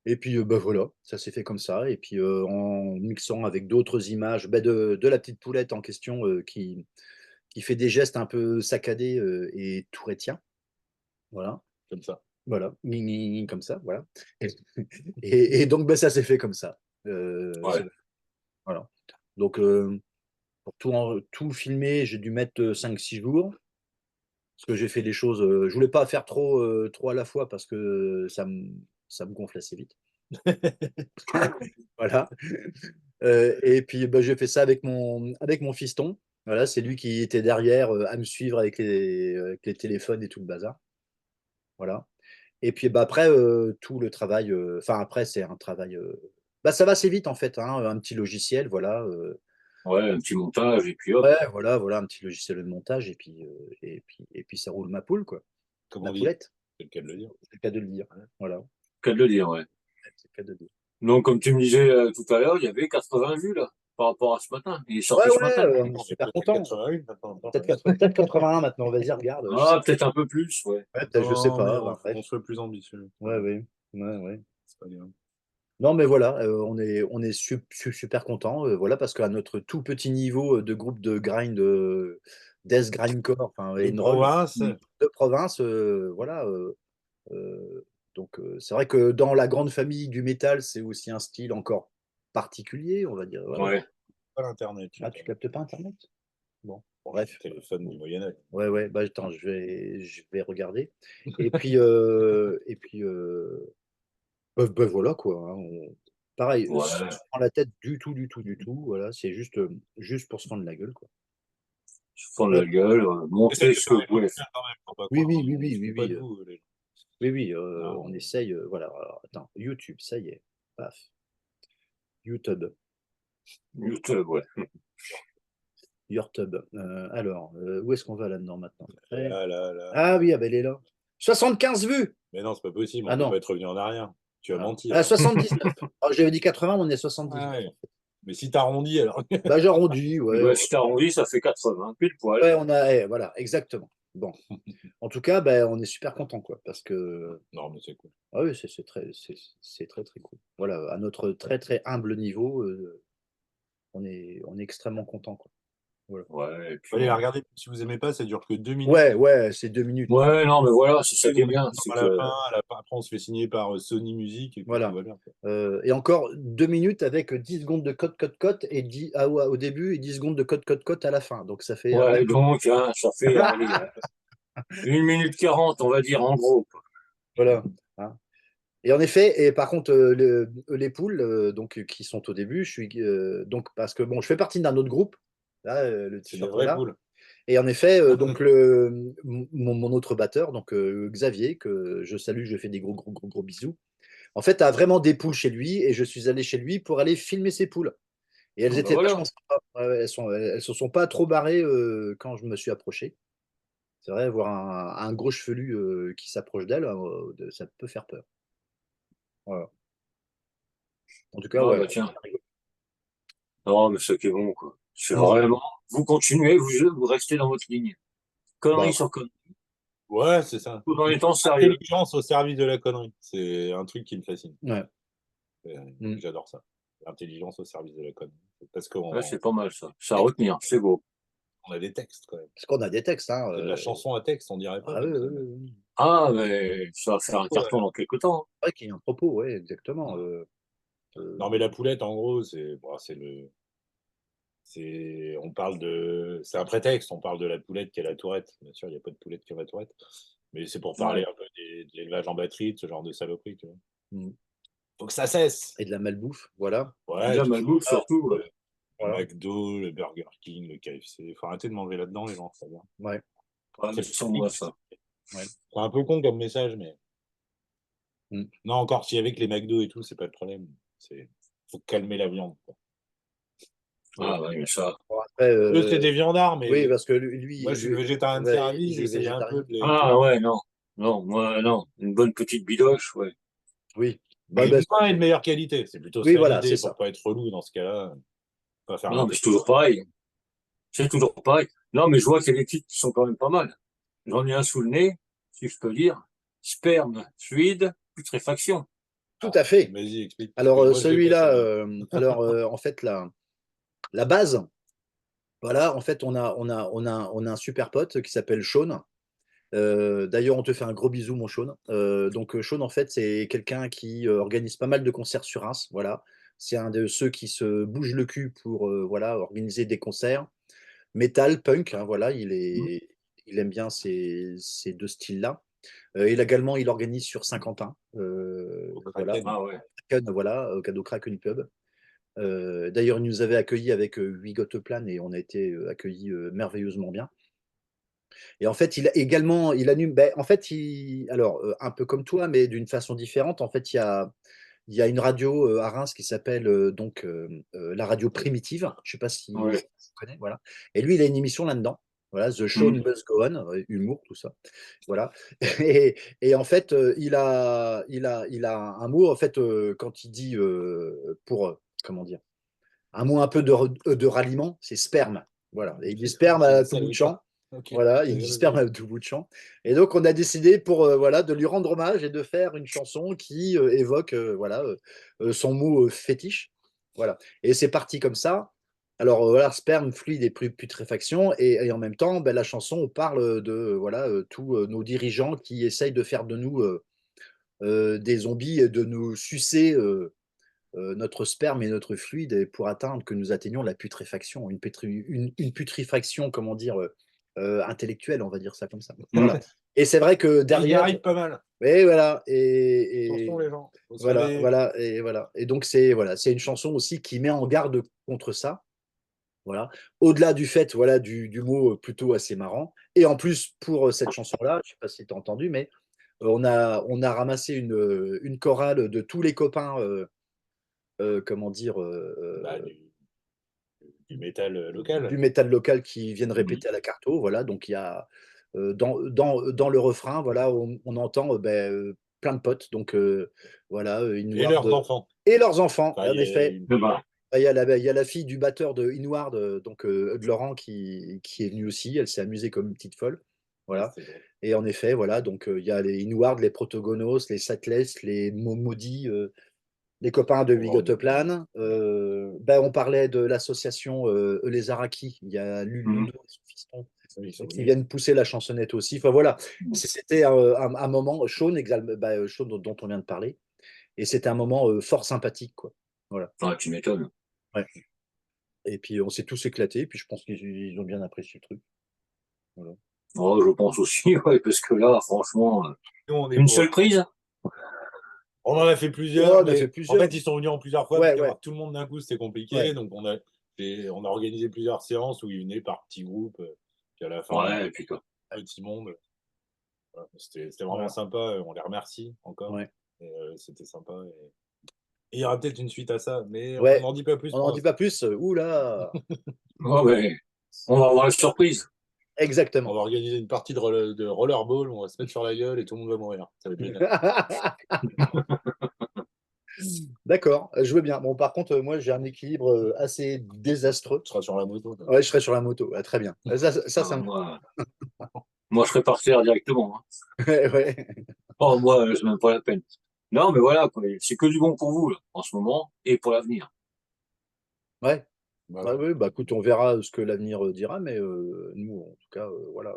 Et puis bah, voilà, ça s'est fait comme ça. Et puis en mixant avec d'autres images de la petite poulette en question qui fait des gestes un peu saccadés et touretiens. Voilà, Comme ça. voilà, comme ça, voilà. Et donc bah, ça s'est fait comme ça. Ouais. Voilà. Donc pour tout filmer, j'ai dû mettre 5-6 jours. Parce que j'ai fait des choses. Je voulais pas faire trop à la fois parce que ça me gonfle assez vite. Voilà. Et puis bah, j'ai fait ça avec mon fiston. Voilà, c'est lui qui était derrière à me suivre avec les téléphones et tout le bazar. Voilà. Et puis bah, après, tout le travail. Enfin, après, c'est un travail. Bah, ça va assez vite en fait, hein, un petit logiciel, voilà. Ouais, un petit montage, et puis hop. Ouais, voilà, un petit logiciel de montage, et puis ça roule ma poule, quoi. Comme Ma on dit. poulette, C'est le cas de le dire. c'est le cas de le dire. Voilà, Qu'à de le dire, ouais. c'est le cas de le dire. Donc, comme tu me disais tout à l'heure, il y avait 80 vues, là, par rapport à ce matin. Il est Ouais, sorti ce ouais, matin. on est On est super peut-être à content. 88 maintenant. Peut-être 81 maintenant, vas-y, regarde, je sais Ah, peut-être un peu plus, ouais. pas. Ouais, je sais Non, mais pas, faut bref. qu'on soit plus ambitieux. Ouais, ouais, ouais, ouais. C'est pas grave. Non, mais voilà, on est super content, voilà, parce qu'à notre tout petit niveau de groupe de grind, death grindcore, enfin, De et roll province, de province, voilà. Donc, c'est vrai que dans la grande famille du métal, c'est aussi un style encore particulier, on va dire. Voilà. Ouais. pas l'internet. Ah, tu captes pas Internet? Bon, bref. Téléphone du Moyen-Âge. Ouais, ouais, bah attends, je vais regarder. Et puis, bah, voilà quoi, hein, pareil, sans Ouais. se prendre la tête du tout, du tout, du tout. Voilà, c'est juste pour se prendre la gueule, quoi. Se prendre Euh, la gueule, Essayez montrer de ce que faire vous les choses pouvez bien faire. quand même, faut pas oui, croire oui, oui, qu'ils oui, se oui, font pas oui, de vous, les gens. oui, oui, Non, on essaye. Voilà, alors, attends, YouTube, ça y est, paf, YouTube, YouTube, ouais. YouTube. Alors, où est-ce qu'on va là-dedans maintenant? là, là, là. Ah oui, ah ben, elle est là. 75 vues! Mais non, c'est pas possible, Ah on peut pas non, être revenu en arrière. Tu as ah, menti ah, alors. 79. Ah, j'avais dit 80, on est 79. Ah ouais. Mais si t'arrondis alors. Bah, j'ai arrondi, Et ouais, ben, ouais. si t'arrondis, ça fait 80, pile poil. Ouais, voilà, exactement. Bon, en tout cas, ben, on est super content, quoi, parce que Non, mais c'est cool. ah oui, c'est très très cool. Voilà, à notre très très humble niveau, on est extrêmement content, quoi. Voilà. Ouais, et puis Allez, bon. regardez, si vous aimez pas, ça dure que 2 minutes. Ouais, ouais, c'est 2 minutes. Ouais, non, mais voilà, c'est ça Et qui vous est mettez bien. le C'est nom à que, la fin, après on se fait signer par Sony Music et puis tout Voilà. va bien. Quoi. Et encore 2 minutes avec 10 secondes de cote et 10 au début et 10 secondes de cote à la fin. Donc ça fait ouais, donc, hein, ça fait, allez, 1 minute 40, on va dire, en gros, quoi. voilà. Hein. Et en effet, et par contre, les poules, donc, qui sont au début, donc, parce que bon, je fais partie d'un autre groupe, là, le C'est des t-shirt vrais là. poules. Et en effet, donc, mon autre batteur, donc Xavier, que je salue, je fais des gros, gros, gros, gros bisous, en fait, a vraiment des poules chez lui, et je suis allé chez lui pour aller filmer ses poules. Et elles Ah, bah étaient voilà. vachement sympas. Ouais, ouais, elles se sont pas trop barrées quand je me suis approché. C'est vrai, voir un gros chevelu qui s'approche d'elle, ça peut faire peur. Voilà. En tout cas, Ah, ouais. bah tiens. Non, mais c'est qui est bon, quoi. C'est Mm. vraiment, vous continuez, vous restez dans votre ligne. Connerie Bah, sur connerie. Ouais, c'est ça. Tout en étant sérieux. Intelligence au service de la connerie. C'est un truc qui me fascine. ouais. Mm. J'adore ça. L'intelligence au service de la connerie. Parce Ouais, qu'on c'est pas mal, ça. Ça à retenir, c'est beau. on a des textes quand même. Parce qu'on a des textes, hein. C'est de la chanson à texte, on dirait pas Ah oui, comme ça. oui, oui, oui. Ah, mais ça va faire un Ouais. carton dans quelques temps. C'est vrai qu'il y a un propos, oui, exactement. Non, mais la poulette, en gros, on parle c'est un prétexte, on parle de la poulette qui a la tourette. Bien sûr, il n'y a pas de poulette qui a la tourette. Mais c'est pour parler Ouais. un peu de l'élevage en batterie, de ce genre de saloperie, tu vois. Mm. Faut que ça cesse. Et de la malbouffe, voilà. Ouais, Déjà, tout ça. malbouffe, surtout. Ouais. Le Voilà. McDo, le Burger King, le KFC. Faut arrêter de manger là-dedans, les gens, ça bien. Ouais, Ouais, mais C'est sans moi, ça. ouais. c'est un peu con comme message, mais. Mm. Non, encore si avec les McDo et tout, c'est pas le problème. Faut calmer la viande. Quoi. Ah, ouais, mais ça. Bon, après, Eux, c'est des viandards, oui, mais parce que lui, moi, je suis le végétarien de ouais, service, il est j'essaye un peu végétarien. de les. Ah, ouais, non. Non, moi, non. Une bonne petite bidoche, ouais. Oui. Mais Bah, moins et de meilleure qualité. C'est plutôt oui, ça voilà, c'est l'idée, pour ça. pas être relou dans ce cas-là. Pas faire Non, mais n'importe c'est toujours pareil. C'est toujours pareil. Non, mais je vois qu'il y a des titres qui sont quand même pas mal. J'en ai un sous le nez, si je peux dire. Sperme, fluide, putréfaction. Tout à fait. Vas-y, explique. Parce Alors, que moi, je l'ai pas, celui-là, en fait, la base, voilà, en fait, on a un super pote qui s'appelle Sean. D'ailleurs, on te fait un gros bisou, mon Sean. Donc, Sean, en fait, c'est quelqu'un qui organise pas mal de concerts sur Reims. Voilà. C'est un de ceux qui se bouge le cul pour voilà, organiser des concerts. Metal, punk, hein, voilà, il aime bien ces deux styles-là. Il organise sur Saint-Quentin. au Voilà, Kraken. Ah ouais. Kraken, voilà, au cadeau Kraken Pub. D'ailleurs, il nous avait accueillis avec We Got a Plan et on a été accueillis merveilleusement bien. Et en fait, il a également, il anime, ben, en fait, alors, un peu comme toi, mais d'une façon différente. En fait, il y a une radio à Reims qui s'appelle la radio Primitive. Je ne sais pas si tu Ouais. connais, voilà. Et lui, il a une émission là-dedans. Voilà, The Show Mhm. Must Go On, humour, tout ça. Voilà. Et en fait, il a un mot, en fait, quand il dit comment dire, un mot un peu de ralliement, c'est sperme. Voilà. Et il dit sperme Je à ne tout bout savais de champ. pas. Ok. Voilà, il J'ai dit jamais sperme vu. à tout bout de champ. Et donc, on a décidé pour voilà, de lui rendre hommage et de faire une chanson qui évoque voilà, son mot fétiche. Voilà. Et c'est parti comme ça. Alors, voilà, sperme, fluide et putréfaction. Et en même temps, ben, la chanson parle de voilà, tous nos dirigeants qui essayent de faire de nous des zombies et de nous sucer notre sperme et notre fluide pour atteindre que nous atteignions la putréfaction, une putréfaction, comment dire, intellectuelle, on va dire ça comme ça. Voilà. Mhm. Et c'est vrai que Et il y derrière, arrive pas mal. et voilà, Attention, les gens. Faut se voilà, réveiller. voilà, et voilà. Et donc c'est voilà, c'est une chanson aussi qui met en garde contre ça. Voilà. Au-delà du fait, voilà, du mot plutôt assez marrant. Et en plus, pour cette chanson-là, je ne sais pas si tu as entendu, mais on a ramassé une chorale de tous les copains comment dire, Bah, du métal local. du métal local qui viennent Mhm. répéter à la carto. Voilà, donc il y a dans le refrain, voilà, on entend plein de potes. Donc voilà, Et Inward leurs enfants. et leurs enfants. Enfin, En effet, Eh ben, il y a la fille du batteur de Inward, donc de Laurent, qui est venue aussi. Elle s'est amusée comme une petite folle. ah, Voilà. c'est drôle. Et en effet, voilà, donc il y a les Inward, les Protogonos, les Sattless, les Maudits, les copains de On va en oublier. Wigotoplan. Ben, on parlait de l'association Les Araquis. Il y a mhm. Ludo et son fiston Oui, ils sont qui venus. viennent pousser la chansonnette aussi. Enfin voilà, c'était un moment, Sean, Sean dont on vient de parler, et c'était un moment fort sympathique, quoi. Voilà. Ah, tu m'étonnes. Ouais. Et puis on s'est tous éclatés, puis je pense qu'ils ont bien apprécié le truc. Voilà. Oh, je pense aussi, ouais, parce que là, franchement, Nous, on est une pour. seule prise? On en a fait Oh, plusieurs, on a fait mais en plusieurs. fait, ils sont venus en plusieurs fois, parce Ouais, ouais, qu'avoir tout le monde d'un coup, c'était compliqué. ouais. Donc, on a organisé plusieurs séances où ils venaient par petits groupes. Puis à la fin, on a Ouais, et puis quoi. un petit monde. Voilà. C'était vraiment Voilà. sympa. On les remercie encore. Ouais. Et, c'était sympa. Et il y aura peut-être une suite à ça, mais on Ouais. n'en dit pas plus On pour n'en dit pas l'instant. plus. Ouh là. Oh, mais on va avoir la surprise. On Exactement. va organiser une partie de rollerball, on va se mettre sur la gueule et tout le monde va mourir. Ça va être génial. D'accord, je veux bien. Bon, par contre, moi, j'ai un équilibre assez désastreux. Tu seras sur la moto, toi. Ouais, je serai sur la moto. Ah, très bien. Ça Ah, me. moi, je serais parti directement, hein. Ouais, ouais. Oh, moi, c'est même pas la peine. Non, mais voilà, quoi. C'est que du bon pour vous, là, en ce moment, et pour l'avenir. Ouais. Ouais, Voilà. ouais, bah écoute, on verra ce que l'avenir dira, mais nous, en tout cas, voilà.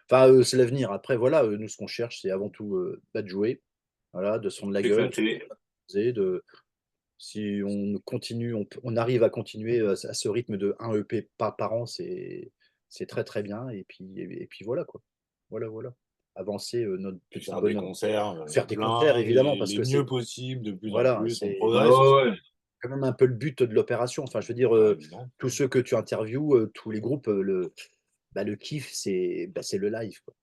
Enfin, c'est l'avenir. Après, voilà, nous, ce qu'on cherche, c'est avant tout de jouer, voilà, de se rendre la gueule, Éclaté. de, si on continue, on arrive à continuer à ce rythme de un EP pas par an, c'est très très bien. Et puis voilà quoi. Voilà, voilà. Avancer notre Puis petit faire des bonhomme. concerts Faire des concerts, plein, évidemment, parce les que mieux c'est possibles, de plus en voilà, plus. On c'est Ouais, progresse aussi. ouais, ouais. quand même un peu le but de l'opération. Enfin, je veux dire, Bah, évidemment. tous ceux que tu interviews, tous les groupes, le kiff, c'est le live, quoi.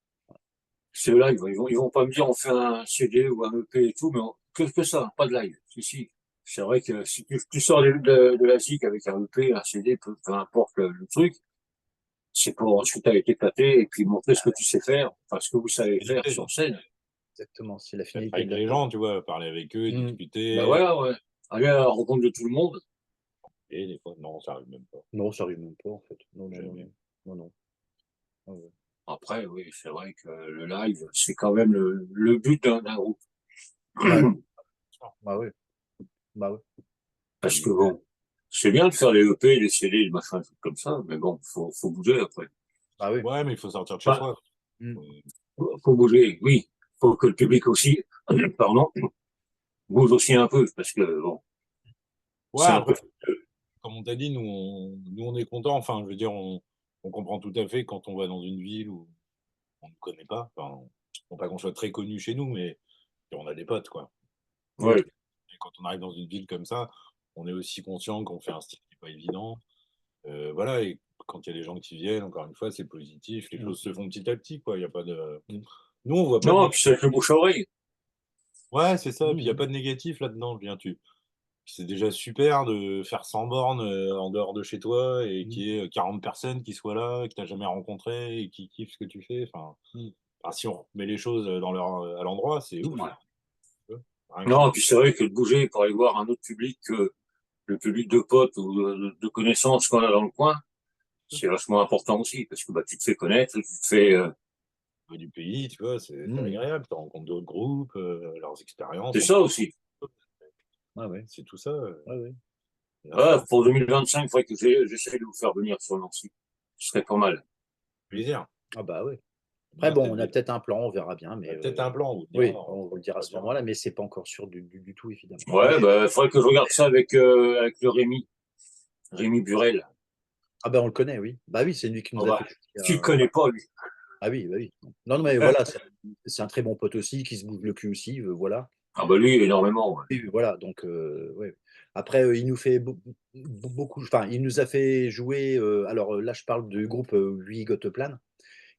C'est le live. Ils vont pas me dire on fait un CD ou un EP et tout, mais que ça, pas de live. Si, si. C'est vrai que si tu sors de la ZIC avec un EP, un CD, peu importe le truc, c'est pour ensuite aller t'éclater et puis montrer ce que tu sais faire, enfin ce que vous savez faire Finalité. sur scène. Exactement, c'est la Être finalité avec de la les chose. gens, tu vois, parler avec eux, Mm. Ben discuter. voilà, ouais. Aller à la rencontre de tout le monde. Et des fois, non, ça arrive même pas. Non, ça arrive même pas, en fait. Non, non, non, Jamais. non. Non, non. Ah ouais. Après, oui, c'est vrai que le live, c'est quand même le but d'un groupe. Ouais. Bah oui. Bah oui. Parce que bon, c'est bien de faire les EP, les CD, les machins, des trucs comme ça, mais bon, faut bouger après. Bah oui. Ouais, mais il faut sortir de chez Enfin, soi. Mm. faut bouger, oui. Faut que le public aussi, pardon, bouge aussi un peu, parce que bon, Ouais, c'est un peu. après, comme on t'a dit, nous, on est contents. Enfin, je veux dire, on comprend tout à fait quand on va dans une ville où on ne connaît pas. Enfin, non pas qu'on soit très connu chez nous, mais on a des potes, quoi. Ouais. Et quand on arrive dans une ville comme ça, on est aussi conscient qu'on fait un style qui n'est pas évident. Voilà, et quand il y a des gens qui viennent, encore une fois, c'est positif. Les Mm. choses se font petit à petit, quoi. Il y a pas de. Mm. Nous, on voit pas de Non, négatif. puis c'est avec le bouche à oreille. Ouais, c'est ça. Puis il n'y a Mm. pas de négatif là-dedans. Je veux dire, c'est déjà super de faire 100 bornes en dehors de chez toi et Mm. qu'il y ait 40 personnes qui soient là, que tu n'as jamais rencontrées et qui kiffent ce que tu fais. Mm. Enfin, si on met les choses à l'endroit, c'est ouf. Ouais. Tu vois. Rien que ça. Non, puis c'est vrai que de bouger pour aller voir un autre public que le public de potes ou de connaissances qu'on a dans le coin, c'est vachement important aussi, parce que bah, tu te fais connaître, tu te fais. Du pays, tu vois, c'est Mm. agréable. Tu rencontres d'autres groupes, leurs expériences. C'est ça aussi. Ah ouais. C'est tout ça, Ah ouais. bien Ah, sûr. pour 2025, il faudrait que j'essaie de vous faire venir sur Nancy. Ce serait pas mal. Plaisir. Ah bah oui. Après, Bien, bon, on a peut-être un plan, on verra bien, on a mais peut-être un plan, on vous le dira. oui, on vous le dira à On ce va dire. moment-là, mais c'est pas encore sûr du tout, évidemment. Ouais, bah, il faudrait que je regarde ça avec le Rémi Burel. Ah ben on le connaît, oui. Bah oui, c'est lui qui Oh, nous a bah, fait. tu le connais pas, lui. Ah oui, bah oui. Non, non, mais voilà, c'est un très bon pote aussi, qui se bouge le cul aussi, voilà. Ah, bah, lui, énormément. Ouais. Et voilà, donc ouais. Après, il nous fait beaucoup, enfin, il nous a fait jouer, alors là, je parle du groupe Lui Got a Plan.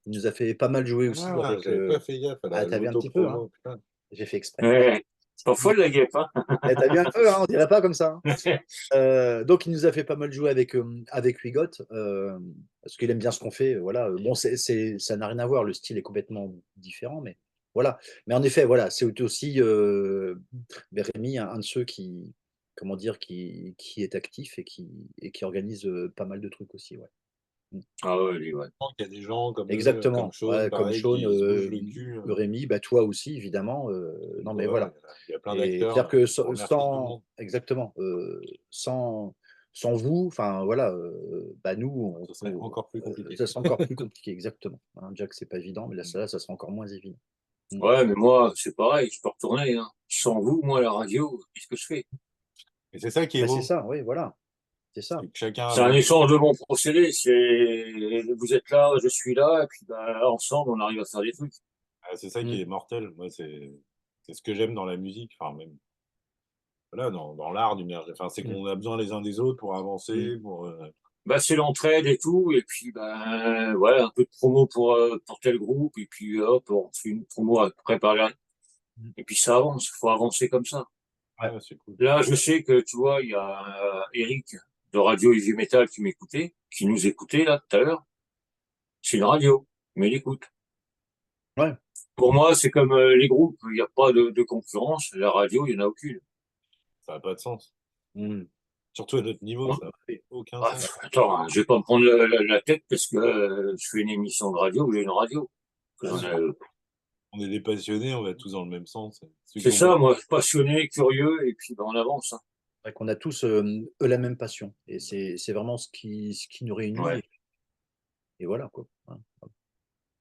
Il nous a fait pas mal jouer aussi Ah, avec. j'avais pas fait gaffe à Ah, t'as vu un petit peu, hein? l'auto-promo, putain. J'ai fait exprès. Ouais. Pas folle, la guêpe, hein. Eh, t'as vu un peu, hein? On dirait pas comme ça, hein. Donc, il nous a fait pas mal jouer avec Wigot, parce qu'il aime bien ce qu'on fait. Voilà. Bon, ça n'a rien à voir, le style est complètement différent, mais voilà. Mais en effet, voilà, c'est aussi Rémi, un de ceux qui, comment dire, qui est actif et qui organise pas mal de trucs aussi. Ouais. Mm. Ah, ouais, lui, ouais. Il y a des gens comme eux, comme Exactement. Sean, Ouais, comme pareil, Sean, qui se bougent le cul. Rémi, bah, toi aussi, évidemment. Non, mais Voilà, voilà. il y a plein Et d'acteurs. c'est-à-dire que On remercie tout le monde. exactement, sans vous, enfin voilà, bah nous, Ce serait encore plus compliqué. ça sera encore plus compliqué, exactement. Hein, déjà que c'est pas évident, mais là, ça sera encore moins évident. Mm. Ouais, mais moi, c'est pareil, je peux retourner, hein. Sans vous, moi, la radio, qu'est-ce que je fais? Et c'est ça qui est Bah, c'est beau. ça, oui, voilà, c'est C'est ça. que chacun C'est un avance. échange de bons procédés. Vous êtes là, je suis là, et puis bah, ensemble, on arrive à faire des trucs. C'est ça qui Mm. est mortel. Moi, c'est ce que j'aime dans la musique. Enfin, même voilà, dans l'art du merge. Enfin, c'est Mm. qu'on a besoin les uns des autres pour Mm. avancer, pour. Bah, c'est l'entraide et tout, et puis bah, ouais, un peu de promo pour tel groupe, et puis hop, on fait une promo à préparer. Mm. Et puis ça avance, faut avancer comme ça. Ouais. Ouais, c'est cool. Là, je sais que, tu vois, il y a Eric de Radio Heavy Metal qui m'écoutait, qui nous écoutait là tout à l'heure. C'est une radio, mais il écoute. Ouais. Pour moi, c'est comme les groupes, il n'y a pas de concurrence. La radio, il n'y en a aucune. Ça n'a pas de sens. Mm. Surtout à notre niveau, Hein. ça n'a aucun Ah, sens. attends, je vais pas me prendre la tête parce que je fais une émission de radio ou j'ai une radio. Que Bien j'en ai, sûr. On est des passionnés, on va tous dans le même sens. Ceux qui c'est ont besoin. ça, moi, passionné, curieux, et puis ben, on avance. Hein. Ouais, qu'on a tous la même passion, et c'est vraiment ce qui nous réunit, Ouais. et voilà quoi. Hein.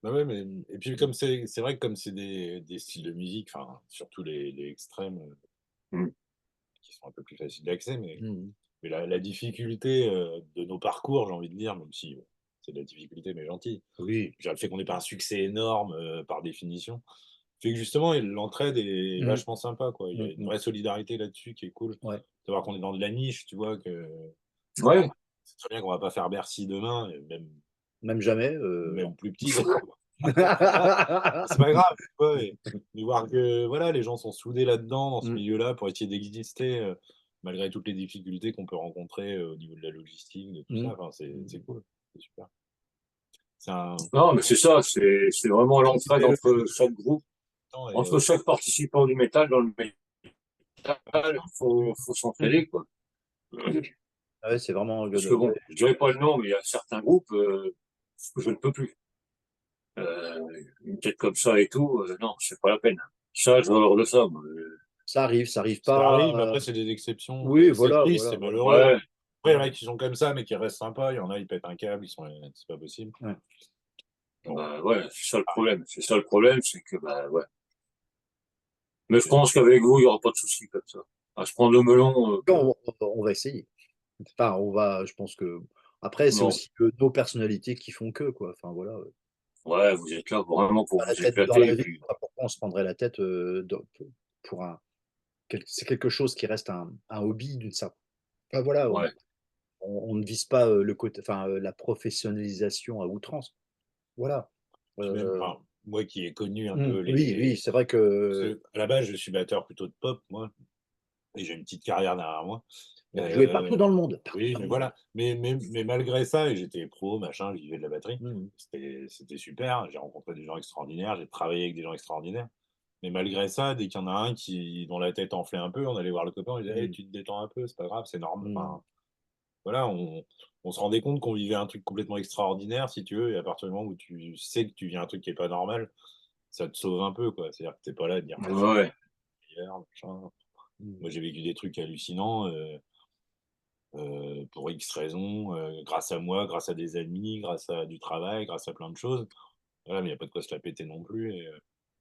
Bah ouais, mais et puis comme c'est vrai que comme c'est des styles de musique, enfin surtout les extrêmes Mm. qui sont un peu plus faciles d'accès, Mm. mais la difficulté de nos parcours, j'ai envie de dire, même si c'est de la difficulté mais gentille, Oui. le fait qu'on n'ait pas un succès énorme par définition, fait que justement l'entraide est Mm. vachement sympa, quoi. Il y a Mm. une Mm. vraie solidarité là-dessus qui est cool. Ouais. Savoir qu'on est dans de la niche, tu vois, que Ouais. c'est très bien qu'on va pas faire Bercy demain, et Même jamais. même Non. plus petit. C'est pas grave, tu vois, mais voir que voilà, les gens sont soudés là-dedans, dans ce Mm. milieu-là, pour essayer d'exister, malgré toutes les difficultés qu'on peut rencontrer au niveau de la logistique, de tout ça. Mm. Enfin, c'est cool, c'est super. C'est un Non, mais c'est ça, c'est vraiment l'entraide bel entre chaque groupe, temps et entre chaque participant du métal dans le métal, faut s'entraider, quoi. Ah ouais, c'est vraiment. Parce que bon, je dirais pas le nom, mais il y a certains groupes que je ne peux plus. Une tête comme ça et tout, non, c'est pas la peine. Ça, je vais hors de ça, moi. ça arrive Ça pas. arrive, après, c'est des exceptions. Oui, C'est voilà, triste, voilà, c'est voilà. malheureux. Ouais, Après, il y en a qui sont comme ça, mais qui restent sympas. Il y en a, ils pètent un câble, c'est pas possible. Ouais. Bon. bah, ouais, c'est ça le problème. C'est ça le problème, c'est que, bah, ouais. Mais je pense qu'avec vous, il n'y aura pas de souci comme ça. À se prendre le melon, On va essayer. Enfin, je pense que. Après, c'est non. aussi nos personnalités qui font que, quoi. Enfin, voilà. Ouais, vous êtes là vraiment pour Pas la vous tête dans éclater, la et vie. puis, Pourquoi on se prendrait la tête pour un. C'est quelque chose qui reste un hobby d'une certaine. Enfin, voilà, ouais. on ne vise pas le côté, enfin, la professionnalisation à outrance. Voilà. Puis même, Euh, enfin, moi qui ai connu un peu oui, oui, les. c'est vrai que À la base, je suis batteur plutôt de pop, moi, et j'ai une petite carrière derrière moi. on jouait partout dans le monde. Partout Oui, dans mais le monde. voilà. Mais malgré ça, et j'étais pro, machin, je vivais de la batterie. Mhm. C'était super. J'ai rencontré des gens extraordinaires, j'ai travaillé avec des gens extraordinaires. Mais malgré ça, dès qu'il y en a un dont la tête enflait un peu, on allait voir le copain, on lui disait hey, Mhm. tu te détends un peu, c'est pas grave, c'est normal. Mhm. Enfin, voilà, on se rendait compte qu'on vivait un truc complètement extraordinaire, si tu veux, et à partir du moment où tu sais que tu vis un truc qui est pas normal, ça te sauve un peu, quoi. C'est-à-dire que t'es pas là à te dire merci, Ouais. machin. Mhm. Moi, j'ai vécu des trucs hallucinants. Pour X raisons, grâce à moi, grâce à des amis, grâce à du travail, grâce à plein de choses. Voilà, mais il n'y a pas de quoi se la péter non plus. Et,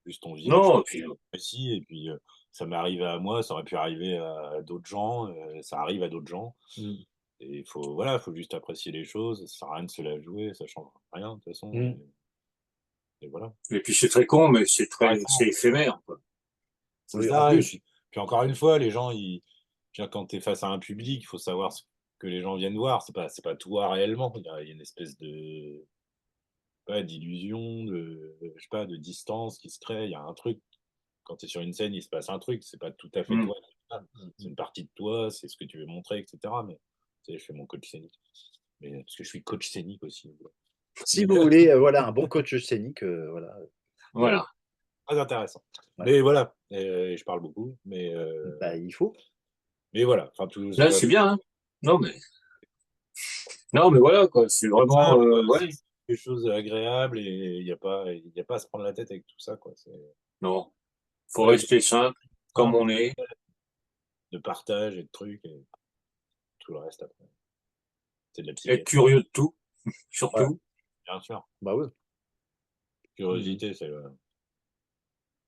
juste on vit les Non, choses et puis, précis. Et puis, ça m'est arrivé à moi, ça aurait pu arriver à d'autres gens, ça arrive à d'autres gens. Mhm. Et voilà, faut juste apprécier les choses. Ça sert à rien de se la jouer, ça change rien de toute façon. Mhm. Et voilà. et puis c'est très con, mais Ouais, c'est éphémère, quoi. c'est Oui, en ça. Et plus. puis encore une fois, les gens, je veux dire, quand tu es face à un public, il faut savoir ce que les gens viennent voir. C'est pas toi réellement. Il y a une espèce de pas d'illusion, je sais pas, de distance qui se crée. Il y a un truc. Quand tu es sur une scène, il se passe un truc. C'est pas tout à fait Hmm. toi. C'est une partie de toi, c'est ce que tu veux montrer, etc. Mais tu sais, je fais mon coach scénique. Mais, parce que je suis coach scénique aussi. Si vous voulez, voilà, un bon coach scénique, voilà. Voilà. Très intéressant. Ouais. Mais voilà, je parle beaucoup. Bah, il faut. Mais voilà, enfin, tout Là, ça, c'est bien, hein. Non, mais, non, mais voilà, quoi. C'est vraiment, simple, quoi. ouais. C'est des choses agréables et il y a pas à se prendre la tête avec tout ça, quoi. Non. Faut Ouais, rester simple, comme simple, on est. de partage et de trucs et tout le reste après. C'est de la Être psyché. curieux de tout, Ouais. surtout. Bien sûr. Bah oui. Curiosité, c'est le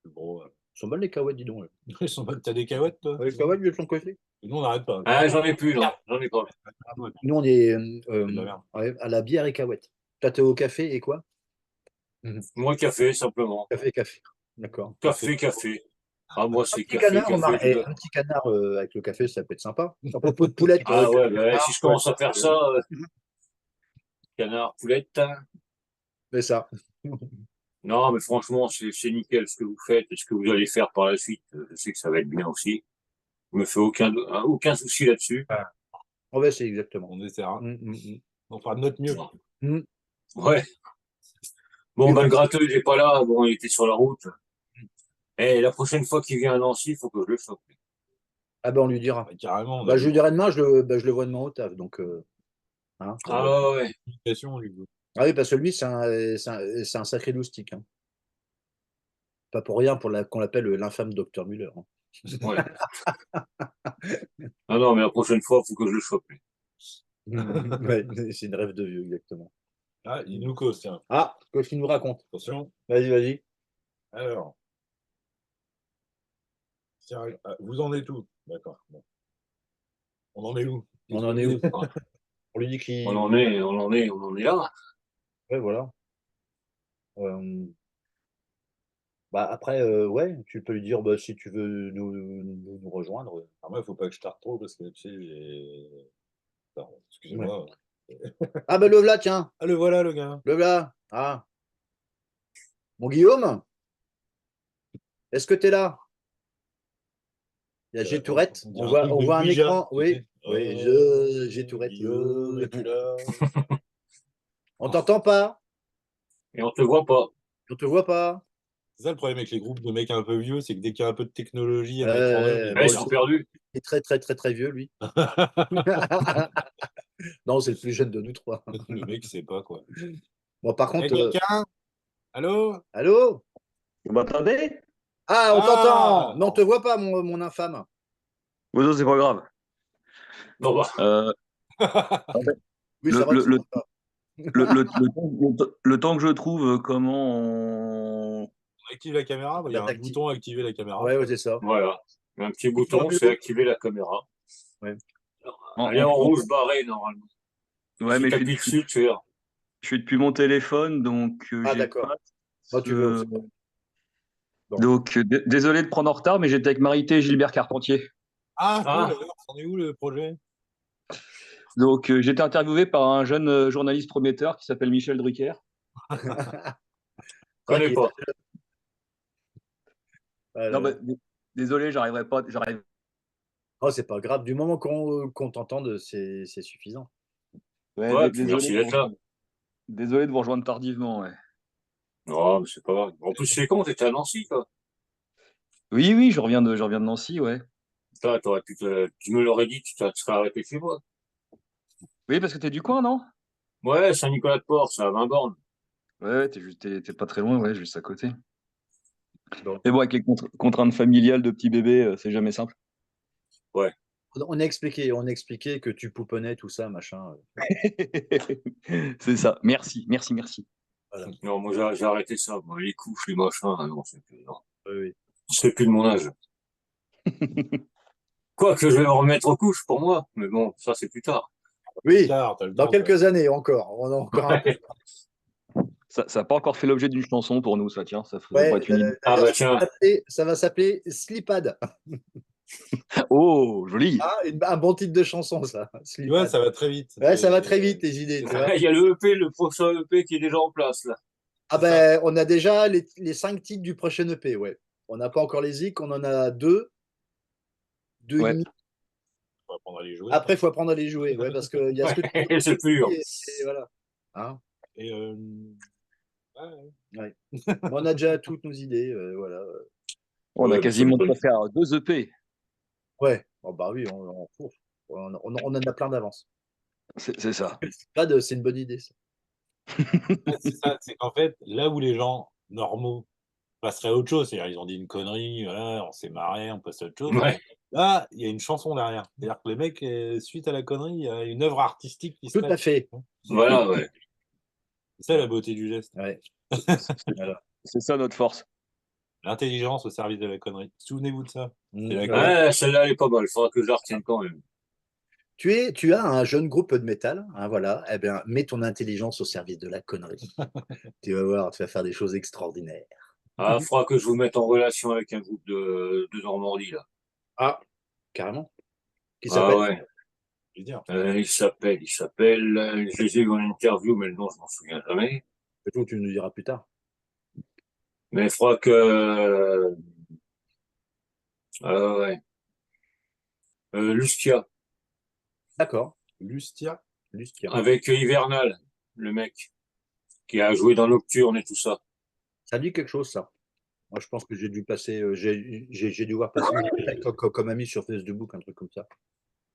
plus gros. Ils sont bonnes les cahuètes, dis donc. Ils sont bonnes. T'as des cahuètes, toi? Les cahuètes, ils sont coiffés. Nous, on n'arrête pas. Ah, j'en ai plus, non. J'en ai pas. Nous, on est C'est de la merde. ouais, à la bière et cahuètes. Toi, t'es au café et quoi? Mhm. Moi, café, simplement. Café, café. D'accord. Café. Café, café. Ah, moi, Un c'est petit café, canard, café tout le un petit canard avec le café, ça peut être sympa. À propos de poulette, Ah ouais, bah, si canard, je ouais, commence à faire ça, canard, poulette, hein. c'est ça. Non, mais franchement, c'est nickel ce que vous faites et ce que vous allez faire par la suite. Je sais que ça va être bien aussi. Je me fais aucun souci là-dessus. On va essayer exactement. On essaiera. Mm. On fera de notre mieux. Mm. Ouais. Bon, Et bah, le voilà. gratteux, il est pas là. Bon, il était sur la route. Et la prochaine fois qu'il vient à Nancy, il faut que je le chope. Ah ben, on lui dira. Carrément, on a Bah, je lui dirai demain, je le vois demain au taf. Donc, hein. Ah ouais. communication, lui. Ah oui, parce que lui, c'est un sacré loustic. Hein. Pas pour rien qu'on l'appelle l'infâme docteur Muller. Hein. Ouais. Ah non, mais la prochaine fois, il faut que je le chope. Ouais, c'est une rêve de vieux, exactement. Ah, il nous cause, tiens. Ah, qu'est-ce qu'il nous raconte? Attention. Vas-y, vas-y. Alors, vous en êtes où? D'accord. Bon. On en est où? On en est où? On lui dit On qu'il. en est, on en est, on en est là. Ouais, voilà. Euh, Bah, après, ouais, tu peux lui dire bah, si tu veux nous rejoindre. Alors moi, il faut pas que je tarde trop parce que tu sais, Pardon, Ouais. excusez-moi. Ah, ben le voilà, tiens. Ah, le voilà, le gars. Le voilà. Ah, mon Guillaume, est-ce que tu es là? Il y a G Tourette. On On dirait un voit, truc on de voit un Ouija, écran. tu Oui, sais. oui, Oh, G Tourette. Guillaume, es-tu là? On t'entend pas. Et on te voit pas. On te voit pas. C'est ça le problème avec les groupes de mecs un peu vieux, c'est que dès qu'il y a un peu de technologie à mettre en œuvre, il Ah, ils Bon, sont débarque. perdus. il est très, très, très, très vieux, lui. Non, c'est le plus jeune de nous trois. Le mec, il sait pas quoi. Bon, par Y a contre, quelqu'un? Allô? allô? Vous m'entendez? Ah, on t'entend! Ah! Mais on te voit pas, mon infâme. Ouais, non, c'est pas grave. Bon, bah, Euh, en fait, Oui, le, c'est vrai que le, c'est le, sympa. le temps que je trouve comment on... On active la caméra, il y Bah, a un bouton activer la caméra. Ouais, c'est ça. voilà. Un petit Il bouton, formule. c'est activer la caméra. Ouais. Elle est en rouge barrée, normalement. Ouais, Si mais tu appuies dessus, tu verras. je suis depuis mon téléphone, donc Ah, j'ai d'accord. pas Moi, tu veux ce... aussi. Bon. Donc, désolé de prendre en retard, mais j'étais avec Marité et Gilbert Carpentier. Ah, cool, Ah, alors, c'en est où le projet? Donc, j'étais interviewé par un jeune journaliste prometteur qui s'appelle Michel Drucker. C'est vrai connais qu'il est pas. très Non, bah, jeune. désolé, j'arriverai pas. Oh, c'est pas grave. Du moment qu'on t'entende, c'est suffisant. Ouais, Ouais, puis désolé merci d'être là. désolé de vous rejoindre tardivement. Ouais. Non, mais c'est pas grave. En plus, c'est con, t'étais à Nancy, toi. Oui, oui, je reviens de Nancy, ouais. Toi, tu me l'aurais dit, tu te serais arrêté chez moi. Oui, parce que t'es du coin, non? Ouais, Saint-Nicolas-de-Port, c'est à 20 bornes. Ouais, t'es pas très loin, ouais, juste à côté. Bon. Mais bon, avec les contraintes familiales de petit bébé, c'est jamais simple. Ouais. On a expliqué que tu pouponnais, tout ça, machin. C'est ça. Merci, merci, merci. Voilà. Non, moi, j'ai arrêté ça. Moi, les couches, les machins, non, non. Oui, oui. C'est plus de mon âge. Quoi que je vais me remettre aux couches pour moi. Mais bon, ça, c'est plus tard. Oui, T'as le dans temps, quelques années encore. On a encore un peu. Ça n'a pas encore fait l'objet d'une chanson pour nous, ça, tiens, ça pourrait Ouais, être une idée. Ah, d'ailleurs, bah, tiens. ça va s'appeler Slipad. Oh, joli! Ah, un bon titre de chanson, ça. Tu vois, Slipad. ça va très vite. Ouais, ça va très vite, les idées, c'est tu ça. vois. Il y a le EP, le prochain EP qui est déjà en place, là. Ah C'est ça. ben, on a déjà les 5 titres du prochain EP, ouais. On n'a pas encore les zik, on en a deux et Ouais. demi. On va apprendre à les jouer. Après, il faut apprendre à les jouer, ouais, parce qu'il y a ce que tu Ouais, c'est pur. et voilà. Hein, Et ouais. ouais. On a déjà toutes nos idées, voilà. On a Ouais, mais ça quasiment de quoi m'étonne. faire 2 EP. Ouais, oh, bah oui, on en a plein d'avance. C'est ça. C'est une bonne idée, ça. Ouais, c'est ça, c'est qu'en fait, là où les gens normaux passeraient à autre chose, c'est-à-dire ils ont dit une connerie, voilà, on s'est marré, on passe à autre chose. Ouais. Là, il y a une chanson derrière. C'est-à-dire que les mecs, suite à la connerie, il y a une œuvre artistique qui se Tout à crée. fait. Voilà, ouais. C'est ça la beauté du geste. Ouais. Voilà. C'est ça notre force. L'intelligence au service de la connerie. Souvenez-vous de ça. C'est la Ouais. connerie. Ouais, celle-là, elle est pas mal. Il faudra que je la retienne quand même. Tu as un jeune groupe de métal, hein, voilà. Eh bien, mets ton intelligence au service de la connerie. Tu vas voir, tu vas faire des choses extraordinaires. Ah, il faudra que je vous mette en relation avec un groupe de Normandie, là. Ah, carrément. Qui Ah s'appelle? ouais. Je veux dire. Je les ai eu en interview, mais le nom, je m'en souviens jamais. Plutôt, tu nous diras plus tard. Mais il faudra que, ouais. Lustia, D'accord. Lustia. Lustia. avec Hivernal, le mec, qui a joué dans Nocturne et tout ça. Ça dit quelque chose, ça. Moi, je pense que j'ai dû passer, j'ai dû voir passer comme ami sur Facebook, un truc comme ça.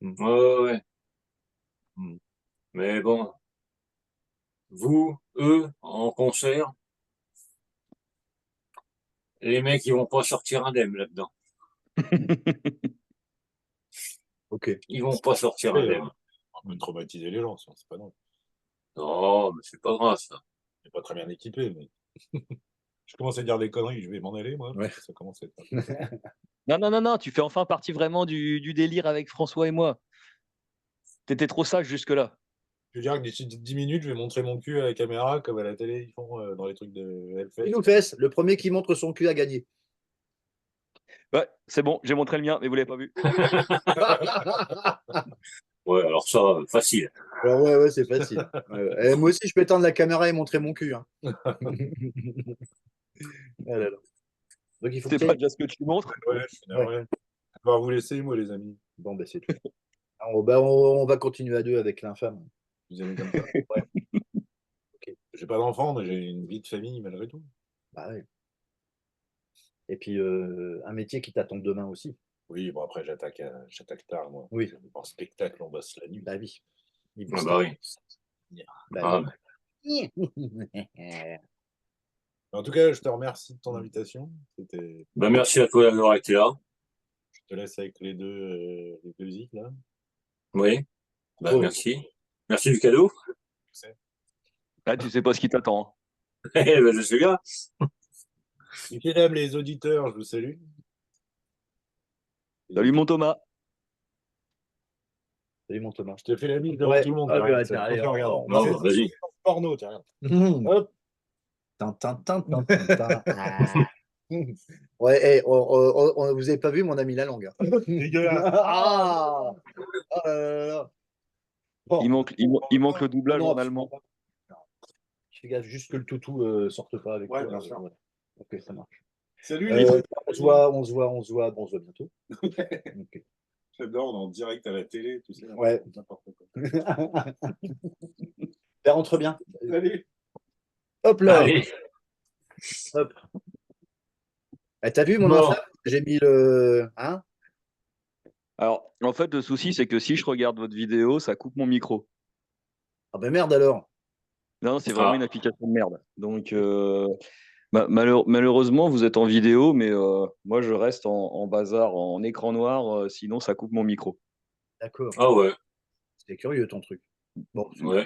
Hmm. Ouais, ouais, ouais. Hmm. Mais bon, vous, eux, en concert, les mecs, ils vont pas sortir indemnes là-dedans. Ok. Ils vont pas sortir Oui, indemnes. on peut traumatiser les gens, ça, c'est pas non. Non, mais c'est pas grave, ça. On n'est pas très bien équipé, mais. Je commence à dire des conneries, je vais m'en aller, moi. Ouais. Ça commence à être. Non, non, non, non, tu fais enfin partie vraiment du délire avec François et moi. T'étais trop sage jusque-là. Je veux dire que d'ici 10 minutes, je vais montrer mon cul à la caméra, comme à la télé, ils font dans les trucs de Il Hellfest. nous fesse. Le premier qui montre son cul a gagné. Ouais, c'est bon, j'ai montré le mien, mais vous l'avez pas vu. Ouais, alors ça, facile. Alors, ouais, c'est facile. Ouais. Moi aussi, je peux étendre la caméra et montrer mon cul, hein. Ah là là. Donc, il faut que C'est tu pas ailles. déjà ce que tu montres. Ouais, je suis navré. Je vais devoir vous laisser, moi, les amis. Bon, ben, c'est tout. On va continuer à deux avec l'infâme. Vous aimez comme ça. Ouais. Ok. J'ai pas d'enfant, mais j'ai une vie de famille malgré tout. Bah, ouais. Et puis, un métier qui t'attend demain aussi. Oui, bon, après, j'attaque tard, moi. Oui. En spectacle, on bosse la nuit. Bah oui. Ah bah oui. Bah Ah, oui. En tout cas, je te remercie de ton invitation. C'était... Ben, merci à toi d'avoir été là. Je te laisse avec les deux zik, là. Oui, ben, Oh, merci. Merci du cadeau. Là, tu sais pas ce qui t'attend. Eh ben, je sais bien. Et mesdames les auditeurs, je vous salue. Salut mon Thomas. salut mon Thomas. Je te fais la mise devant Ouais. tout le monde. Ah, regarde, ouais, ça, tiens, faut allez, faire regarder. Non, C'est vas-y. porno, tiens. Mmh. Hop. Tin, tin, tin, tin, tin, tin. Ah. Ouais, vous avez pas vu, mais on a mis la langue. Dégueulasse. Ah! Oh là là là. Bon. Il manque le doublage Non, en allemand. je fais gaffe juste que le toutou sorte pas avec Ouais, toi. bien sûr. Ouais. Ok, ça marche. Salut les On se voit, on se voit bientôt. Ok. J'adore, on est en direct à la télé, tout ça. Ouais. N'importe quoi. Ben, rentre bien. Salut. Hop là. Allez. Hop. Eh, t'as vu mon Bon. infâme? J'ai mis le. Hein? Alors, en fait, le souci, c'est que si je regarde votre vidéo, ça coupe mon micro. Ah ben merde alors. Non, c'est vraiment Ah. une application de merde. Donc, malheureusement, vous êtes en vidéo, mais moi, je reste en bazar, en écran noir, sinon ça coupe mon micro. D'accord. Ah ouais. C'était curieux ton truc. Bon. Ouais.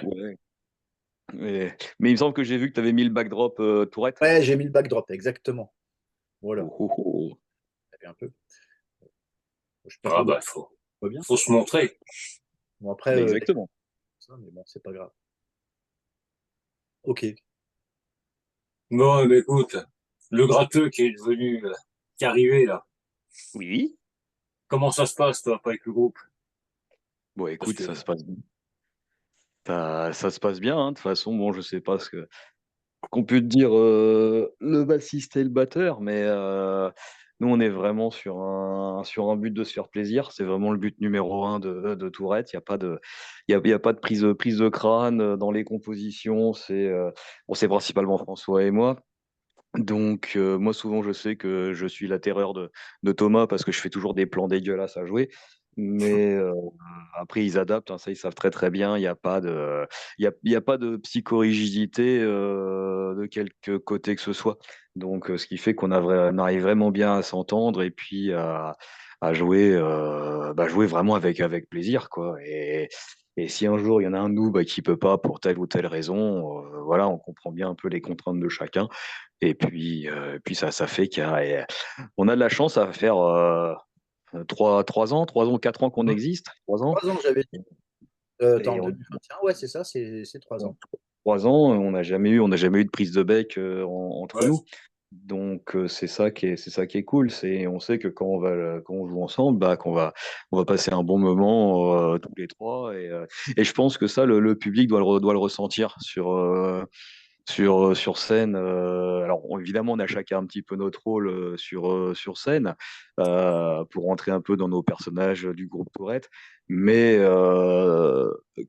Ouais. Mais il me semble que j'ai vu que tu avais mis le backdrop Tourette. Ouais, j'ai mis le backdrop, exactement. Voilà. Oh, oh, oh. T'as vu un peu. Je sais pas Ah trop. bah, Pas bien. faut se montrer. Bon, après, Bah, exactement. ça, mais bon, c'est pas grave. Ok. Bon, mais écoute, le gratteux qui est devenu, qui est arrivé là, Oui. comment ça se passe, toi, avec le groupe? Bon, Parce écoute, que, ça se passe bien. Hein. De toute façon, bon, je sais pas ce qu'on peut te dire le bassiste et le batteur, mais nous, on est vraiment sur un but de se faire plaisir. C'est vraiment le but numéro un de Tourette. Il n'y a pas de, il y a pas de prise de crâne dans les compositions. Bon, c'est principalement François et moi. Donc, moi, souvent, je sais que je suis la terreur de Thomas parce que je fais toujours des plans dégueulasses à jouer. Mais après, ils adaptent, hein, ça, ils savent très très bien. Il y a pas de psychorigidité de quelque côté que ce soit. Donc, ce qui fait on arrive vraiment bien à s'entendre et puis à jouer, jouer vraiment avec plaisir, quoi. Et si un jour il y en a un de nous qui peut pas pour telle ou telle raison, voilà, on comprend bien un peu les contraintes de chacun. Et puis ça fait on a de la chance à faire 3 ans, 4 ans qu'on existe. 3 ans. 3 ans, j'avais dit. Et Attends, 2021, ouais, c'est ça, c'est 3 ans. 3 ans, on n'a jamais eu de prise de bec entre ouais, nous. Donc c'est ça qui est cool. On sait que quand on joue ensemble, on va passer un bon moment tous les trois. Et je pense que ça, le public doit le ressentir sur scène. Alors évidemment, on a chacun un petit peu notre rôle sur scène pour rentrer un peu dans nos personnages du groupe Tourette. Mais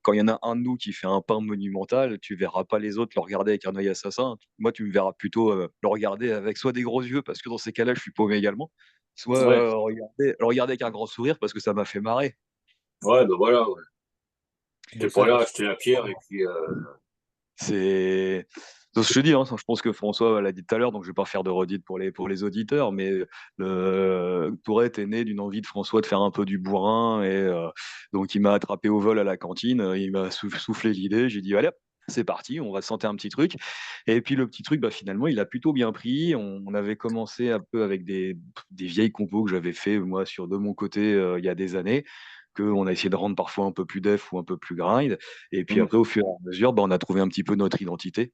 quand il y en a un de nous qui fait un pas monumental, tu verras pas les autres le regarder avec un œil assassin. Moi, tu me verras plutôt le regarder avec soit des gros yeux, parce que dans ces cas-là, je suis paumé également, soit ouais, le regarder avec un grand sourire, parce que ça m'a fait marrer. ouais, ben voilà, ouais. Bon, J'étais ça, pas là, j'étais la pierre, et puis, C'est donc, je te dis, hein, je pense que François l'a dit tout à l'heure, donc je vais pas faire de redite pour les auditeurs, mais Tourette est né d'une envie de François de faire un peu du bourrin, et donc il m'a attrapé au vol à la cantine, il m'a soufflé l'idée, j'ai dit allez, hop, c'est parti, on va se tenter un petit truc. Et puis le petit truc, finalement, il a plutôt bien pris. On avait commencé un peu avec des vieilles compos que j'avais fait moi de mon côté il y a des années, qu'on a essayé de rendre parfois un peu plus def ou un peu plus grind. Et puis hum, après, au fur et à mesure, on a trouvé un petit peu notre identité.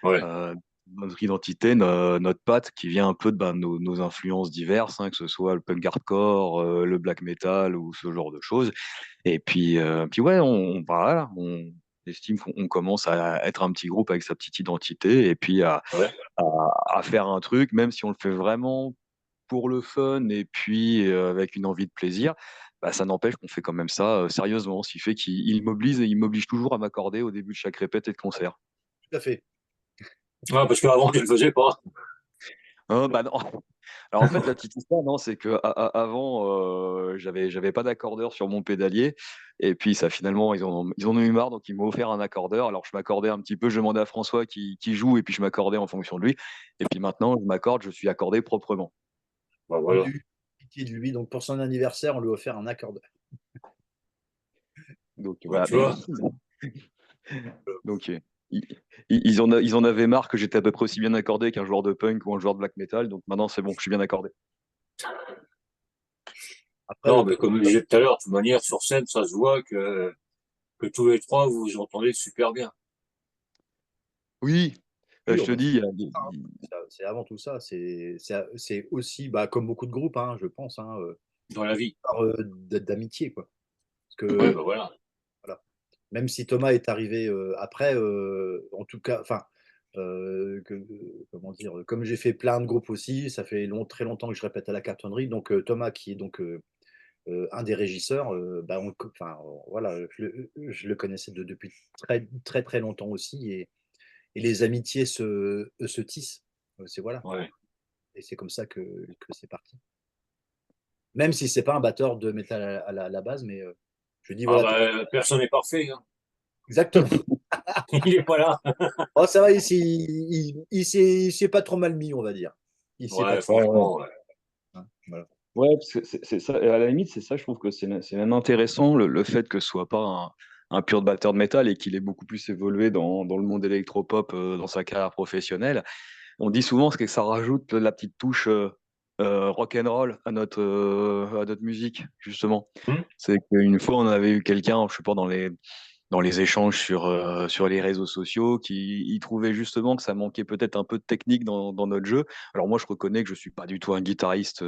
ouais, Euh, notre identité, notre patte qui vient un peu de nos influences diverses, hein, que ce soit le punk hardcore, le black metal ou ce genre de choses. Et puis ouais, voilà, on estime qu'on commence à être un petit groupe avec sa petite identité et puis ouais. à, à faire un truc, même si on le fait vraiment pour le fun et puis avec une envie de plaisir, ça n'empêche qu'on fait quand même ça sérieusement, ce qui fait il m'oblige toujours à m'accorder au début de chaque répète et de concert. tout à fait. Ah, parce qu'avant, tu le faisais pas. Bah non. Alors en fait, la petite histoire, non, c'est que avant, j'avais pas d'accordeur sur mon pédalier. Et puis ça, finalement, ils en ont eu marre, donc ils m'ont offert un accordeur. Alors je m'accordais un petit peu, je demandais à François qui joue, et puis je m'accordais en fonction de lui. Et puis maintenant, je m'accorde, je suis accordé proprement. Bah, On a voilà. eu pitié de lui, donc pour son anniversaire, on lui a offert un accordeur. Donc Bah, voilà. tu vois. Donc ils en avaient marre que j'étais à peu près aussi bien accordé qu'un joueur de punk ou un joueur de black metal. Donc maintenant, c'est bon, je suis bien accordé. Après, Non, le mais punk, comme je disais tout à l'heure, de toute manière, sur scène, ça se voit que tous les trois, vous vous entendez super bien. Oui, oui, je te bah, dis, c'est avant tout ça. C'est aussi, bah, comme beaucoup de groupes, hein, je pense, hein, Dans la vie. d'amitié, quoi. Parce Ouais, que, bah voilà. voilà. Même si Thomas est arrivé après, en tout cas, enfin, comment dire, comme j'ai fait plein de groupes aussi, ça fait très longtemps que je répète à la cartonnerie. Donc Thomas, qui est donc un des régisseurs, bah, enfin, voilà, je le connaissais depuis très très très longtemps aussi, et les amitiés se tissent. Voilà, Ouais. et c'est comme ça que c'est parti. Même si c'est pas un batteur de métal à la base, mais je dis Ah voilà, bah, personne n'est parfait, hein. exactement. Il est pas là. Oh, ça va, il s'est pas trop mal mis, on va dire. Il s'est pas Ouais, trop. ouais, ouais. franchement, ouais. Hein, voilà. Ouais, parce que c'est ça. Et à la limite, c'est ça, je trouve que c'est même intéressant le fait que ce soit pas un pur batteur de métal et qu'il ait beaucoup plus évolué dans le monde électropop dans sa carrière professionnelle. On dit souvent que ça rajoute la petite touche rock and roll à notre musique, justement. Hum. C'est qu'une fois, on avait eu quelqu'un, je sais pas, dans les échanges sur les réseaux sociaux, qui il trouvait justement que ça manquait peut-être un peu de technique dans notre jeu. Alors moi, je reconnais que je suis pas du tout un guitariste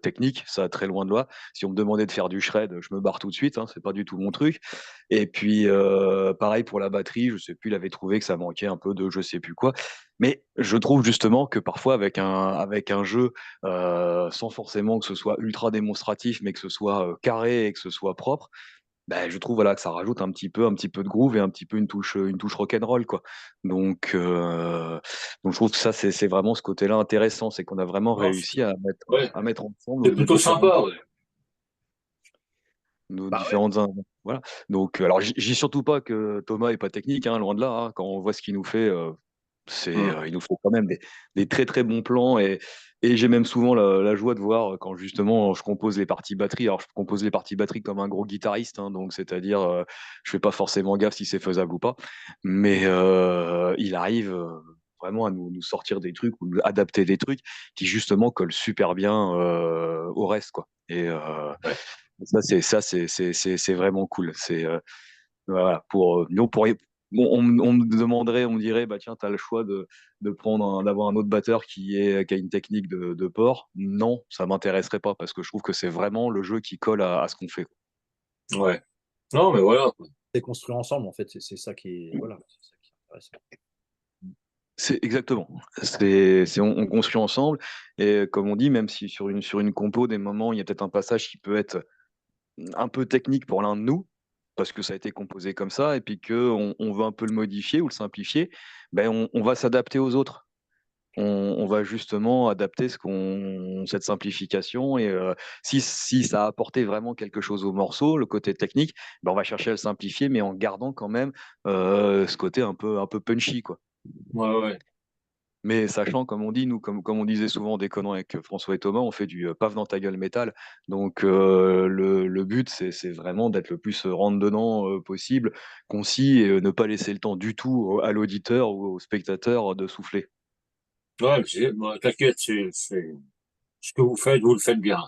technique, ça très loin de là. Si on me demandait de faire du shred, je me barre tout de suite, hein, c'est pas du tout mon truc. Et puis pareil pour la batterie, je sais plus, il avait trouvé que ça manquait un peu de je sais plus quoi. Mais je trouve justement que parfois avec un jeu, sans forcément que ce soit ultra démonstratif, mais que ce soit carré et que ce soit propre, bah, je trouve voilà que ça rajoute un petit peu de groove et un petit peu une touche rock'n'roll quoi. Donc je trouve que ça c'est vraiment ce côté-là intéressant, c'est qu'on a vraiment Non, réussi à mettre ouais. à mettre ensemble C'est nos plutôt différentes sympa, ouais. nos Bah ouais. différentes voilà. Donc alors j'ai surtout pas que Thomas est pas technique hein, loin de là hein. Quand on voit ce qu'il nous fait Hum. il nous faut quand même des très très bons plans et j'ai même souvent la joie de voir quand justement je compose les parties batterie. Alors je compose les parties batterie comme un gros guitariste, hein, donc c'est-à-dire je fais pas forcément gaffe si c'est faisable ou pas, mais il arrive vraiment à nous sortir des trucs ou adapter des trucs qui justement collent super bien au reste quoi. Et Ouais. ça c'est vraiment cool. C'est voilà, nous, on me demanderait, on me dirait, bah tiens, tu as le choix d'avoir un autre batteur qui a une technique de port. Non, ça m'intéresserait pas parce que je trouve que c'est vraiment le jeu qui colle à ce qu'on fait. Ouais. Non, mais voilà, quoi. C'est construit ensemble, en fait. C'est ça qui est, voilà, c'est ça qui est intéressant. C'est exactement. On construit ensemble et comme on dit, même si sur une compo, des moments, il y a peut-être un passage qui peut être un peu technique pour l'un de nous, parce que ça a été composé comme ça, et puis qu'on veut un peu le modifier ou le simplifier, ben on va s'adapter aux autres. On va justement adapter cette simplification et si ça a apporté vraiment quelque chose au morceau, le côté technique, ben on va chercher à le simplifier, mais en gardant quand même ce côté un peu punchy, quoi. Ouais, ouais. Mais sachant, comme on dit, nous, comme on disait souvent en déconnant avec François et Thomas, on fait du paf dans ta gueule métal. Donc le but, c'est vraiment d'être le plus rentre-dedans possible, concis, et ne pas laisser le temps du tout à l'auditeur ou au spectateur de souffler. Ouais, moi, t'inquiète, ce que vous le faites bien.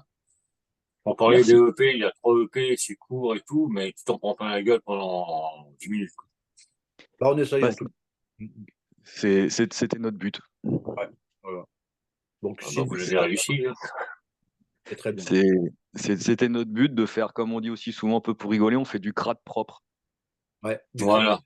On parlait des Merci. EP, il y a 3 EP, c'est court et tout, mais tu t'en prends plein la gueule pendant 10 minutes, quoi. Là, on essaye Bah, en tout cas. c'était notre but. Ouais, voilà. Donc, Ah bah, si vous c'est avez pas réussi, là. c'est très bien. C'est- C'était notre but de faire, comme on dit aussi souvent un peu pour rigoler, on fait du crade propre. Ouais, du crade. Voilà.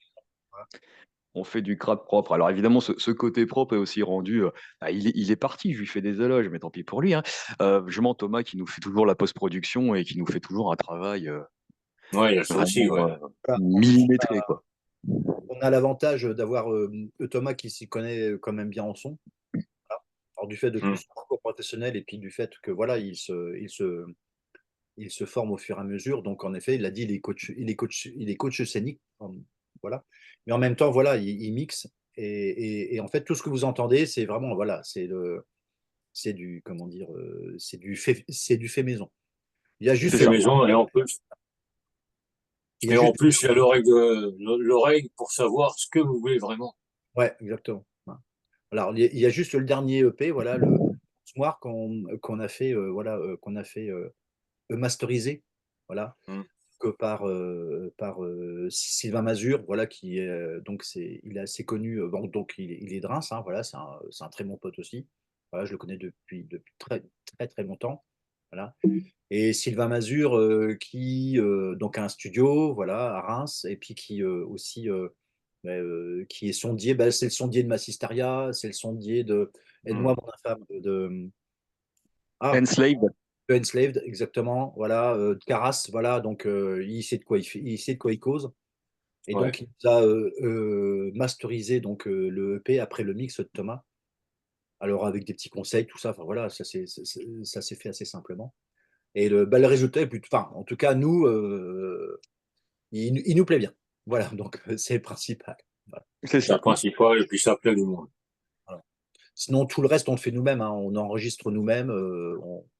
On fait du crade propre. Alors évidemment, ce côté propre est aussi rendu. Il est parti, je lui fais des éloges, mais tant pis pour lui. Hein. Je mens Thomas qui nous fait toujours la post-production et qui nous fait toujours un travail Ouais, il y a ça aussi, ouais. vraiment Voilà. En plus, millimétré, quoi. on a l'avantage d'avoir Thomas qui s'y connaît quand même bien en son. Voilà. Alors, du fait de tout Mm. son parcours professionnel et puis du fait que voilà, il se forme au fur et à mesure. Donc, en effet, il a dit, il est coach scénique. Voilà. Mais en même temps, voilà, il mixe. Et en fait, tout ce que vous entendez, c'est vraiment, voilà, c'est du, comment dire, c'est du fait maison. Il y a C'est juste, fait maison il y a et en juste, plus, il y a l'oreille pour savoir ce que vous voulez vraiment. ouais, exactement. Voilà. Alors, il y a juste le dernier EP, voilà, le Soir qu'on a fait, voilà, qu'on a fait masteriser, voilà, Mm. que par Sylvain Mazur, voilà, qui est donc il est assez connu, bon, donc il est de Reims, hein, voilà, c'est un très bon pote aussi. Voilà, je le connais depuis très très très longtemps, voilà. Et Sylvain Mazur qui donc a un studio, voilà, à Reims, et puis qui aussi qui est sondier, bah, c'est le sondier de Massisteria, c'est le sondier de Mm. Aide-moi mon infâme ah, Enslaved. de Enslaved, exactement, voilà, de Caras, voilà, donc il sait de quoi il sait de quoi il cause. Et Ouais. donc il nous a masterisé donc le EP après le mix de Thomas. Alors avec des petits conseils, tout ça, enfin voilà, ça s'est fait assez simplement. Et le résultat est plutôt, enfin, en tout cas, nous, il nous plaît bien. Voilà, donc c'est le principal. Voilà. C'est C'est le ça. principal, et puis ça plaît du monde. Voilà. Sinon, tout le reste, on le fait nous-mêmes, hein, on enregistre nous-mêmes.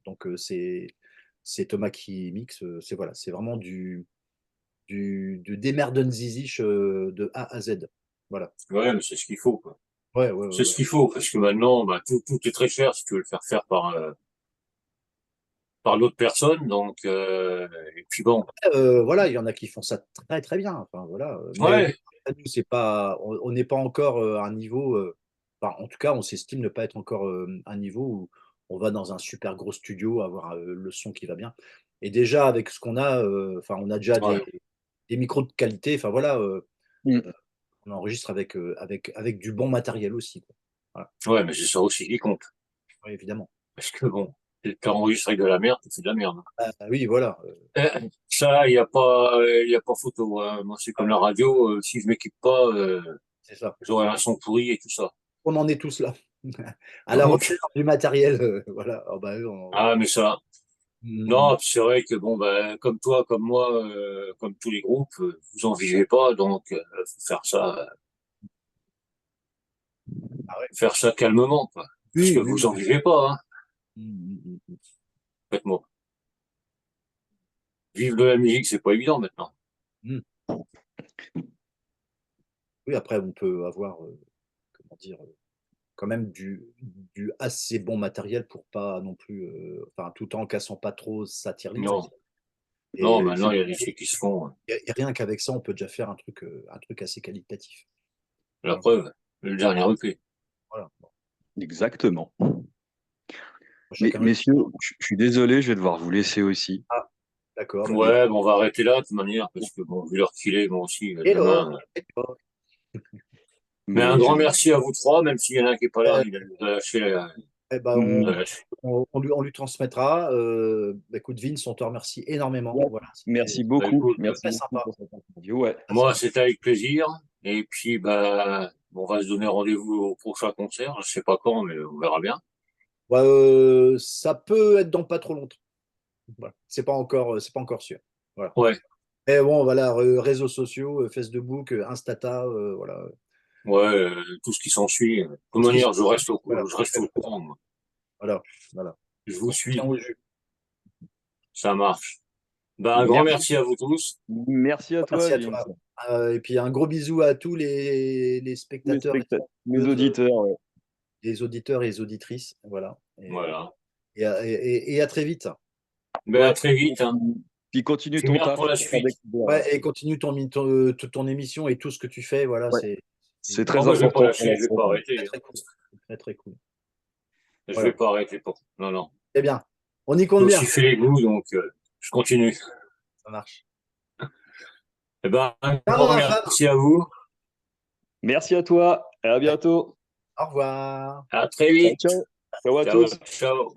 Donc, c'est Thomas qui mixe. C'est voilà, c'est vraiment du Demerden-Zizisch de A à Z. Voilà. Ouais, mais c'est ce qu'il faut, quoi. Ouais, ouais, ouais, C'est ce ouais. qu'il faut, parce que maintenant, bah, tout est très cher si tu veux le faire faire par d'autres personnes. Donc, et puis bon, Voilà, il y en a qui font ça très très bien. Enfin, voilà. Mais ouais, nous, c'est pas, on n'est pas encore à un niveau. Enfin, en tout cas, on s'estime ne pas être encore à un niveau où on va dans un super gros studio avoir le son qui va bien. Et déjà avec ce qu'on a, enfin, on a déjà ouais, des micros de qualité. Enfin voilà, Mm. on enregistre avec du bon matériel aussi, quoi. Voilà. ouais, mais c'est ça aussi qui compte. Ouais, évidemment. Parce que bon, t'enregistres avec de la merde, c'est de la merde. Ah, oui, voilà. Ça, il y a pas photo, hein. Moi, c'est comme la radio. Si je m'équipe pas, C'est ça. j'aurai un son pourri et tout ça. On en est tous là. À la Donc, recherche du matériel, voilà. Oh, bah, ah, mais ça, Hmm. non, c'est vrai que bon, ben, comme toi, comme moi, comme tous les groupes, vous en vivez pas, donc faut Ah ouais. faire ça calmement, quoi. Parce Oui, que oui, vous en oui. vivez pas, hein. Hmm. Faites-moi. Vivre de la musique, c'est pas évident maintenant. Hmm. Oui, après, on peut avoir, comment dire, quand même du assez bon matériel pour pas non plus, enfin, tout en cassant pas trop sa tirelire. Non, non, Et maintenant il y a des trucs qui se font. et rien qu'avec ça, on peut déjà faire un truc assez qualitatif. La Voilà. preuve, le dernier EP. Voilà. Bon, Exactement. Mais chacun. messieurs, je suis désolé, je vais devoir vous laisser aussi. Ah, d'accord. Bah, Ouais, bon, on va arrêter là de toute manière, parce que bon, vu l'heure qu'il est, moi aussi, hello. demain. Hello. Mais un Mais grand merci à vous trois, même s'il y en a un qui est pas là, Euh, il a lâché. eh ben, mm, on lui transmettra. Bah, écoute, Vince, on te remercie énormément. ouais, Voilà, merci Bah, beaucoup. écoute, Merci très beaucoup sympa. pour cette interview. Ouais. moi, c'était avec plaisir. Et puis, bah, on va se donner rendez-vous au prochain concert. Je sais pas quand, mais on verra bien. Ouais, ça peut être dans pas trop longtemps. Voilà. C'est pas encore sûr. Voilà. Ouais, Mais bon, voilà, réseaux sociaux, Facebook, Instata, voilà. ouais, tout ce qui s'ensuit. De toute Ce qui manière, sont- voilà, je reste au courant, moi. voilà, voilà. Je vous On se tient suis. au jus. Ça marche. Bah, un grand Merci. merci à vous tous. Merci à toi, Merci à Vince. toi. Et puis un gros bisou à tous les Tous les spectateurs et spectateurs, les spectateuses, auditeurs. Ouais. les auditeurs et les auditrices. Voilà. Voilà. Et à très vite. Ben, à Ouais. très vite, hein. Puis continue Puis ton merde taf. pour la Avec suite. Ouais, et continue ton émission et tout ce que tu fais. Voilà, Ouais. c'est C'est Non, très mais je vais pas important pour lâcher, la je vais pas scène. très, arrêter, hein. très cool. Très, très cool. Je vais Voilà. pas arrêter pour. Non, non. Très bien. On y J'ai compte aussi bien. fait les goûts, donc je continue. Ça marche. Eh ben, un Ciao, mon grand infâme. merci à vous. Merci à toi. À bientôt. Au revoir. À très Ciao, vite. ciao. Ciao à Ciao, tous. ciao.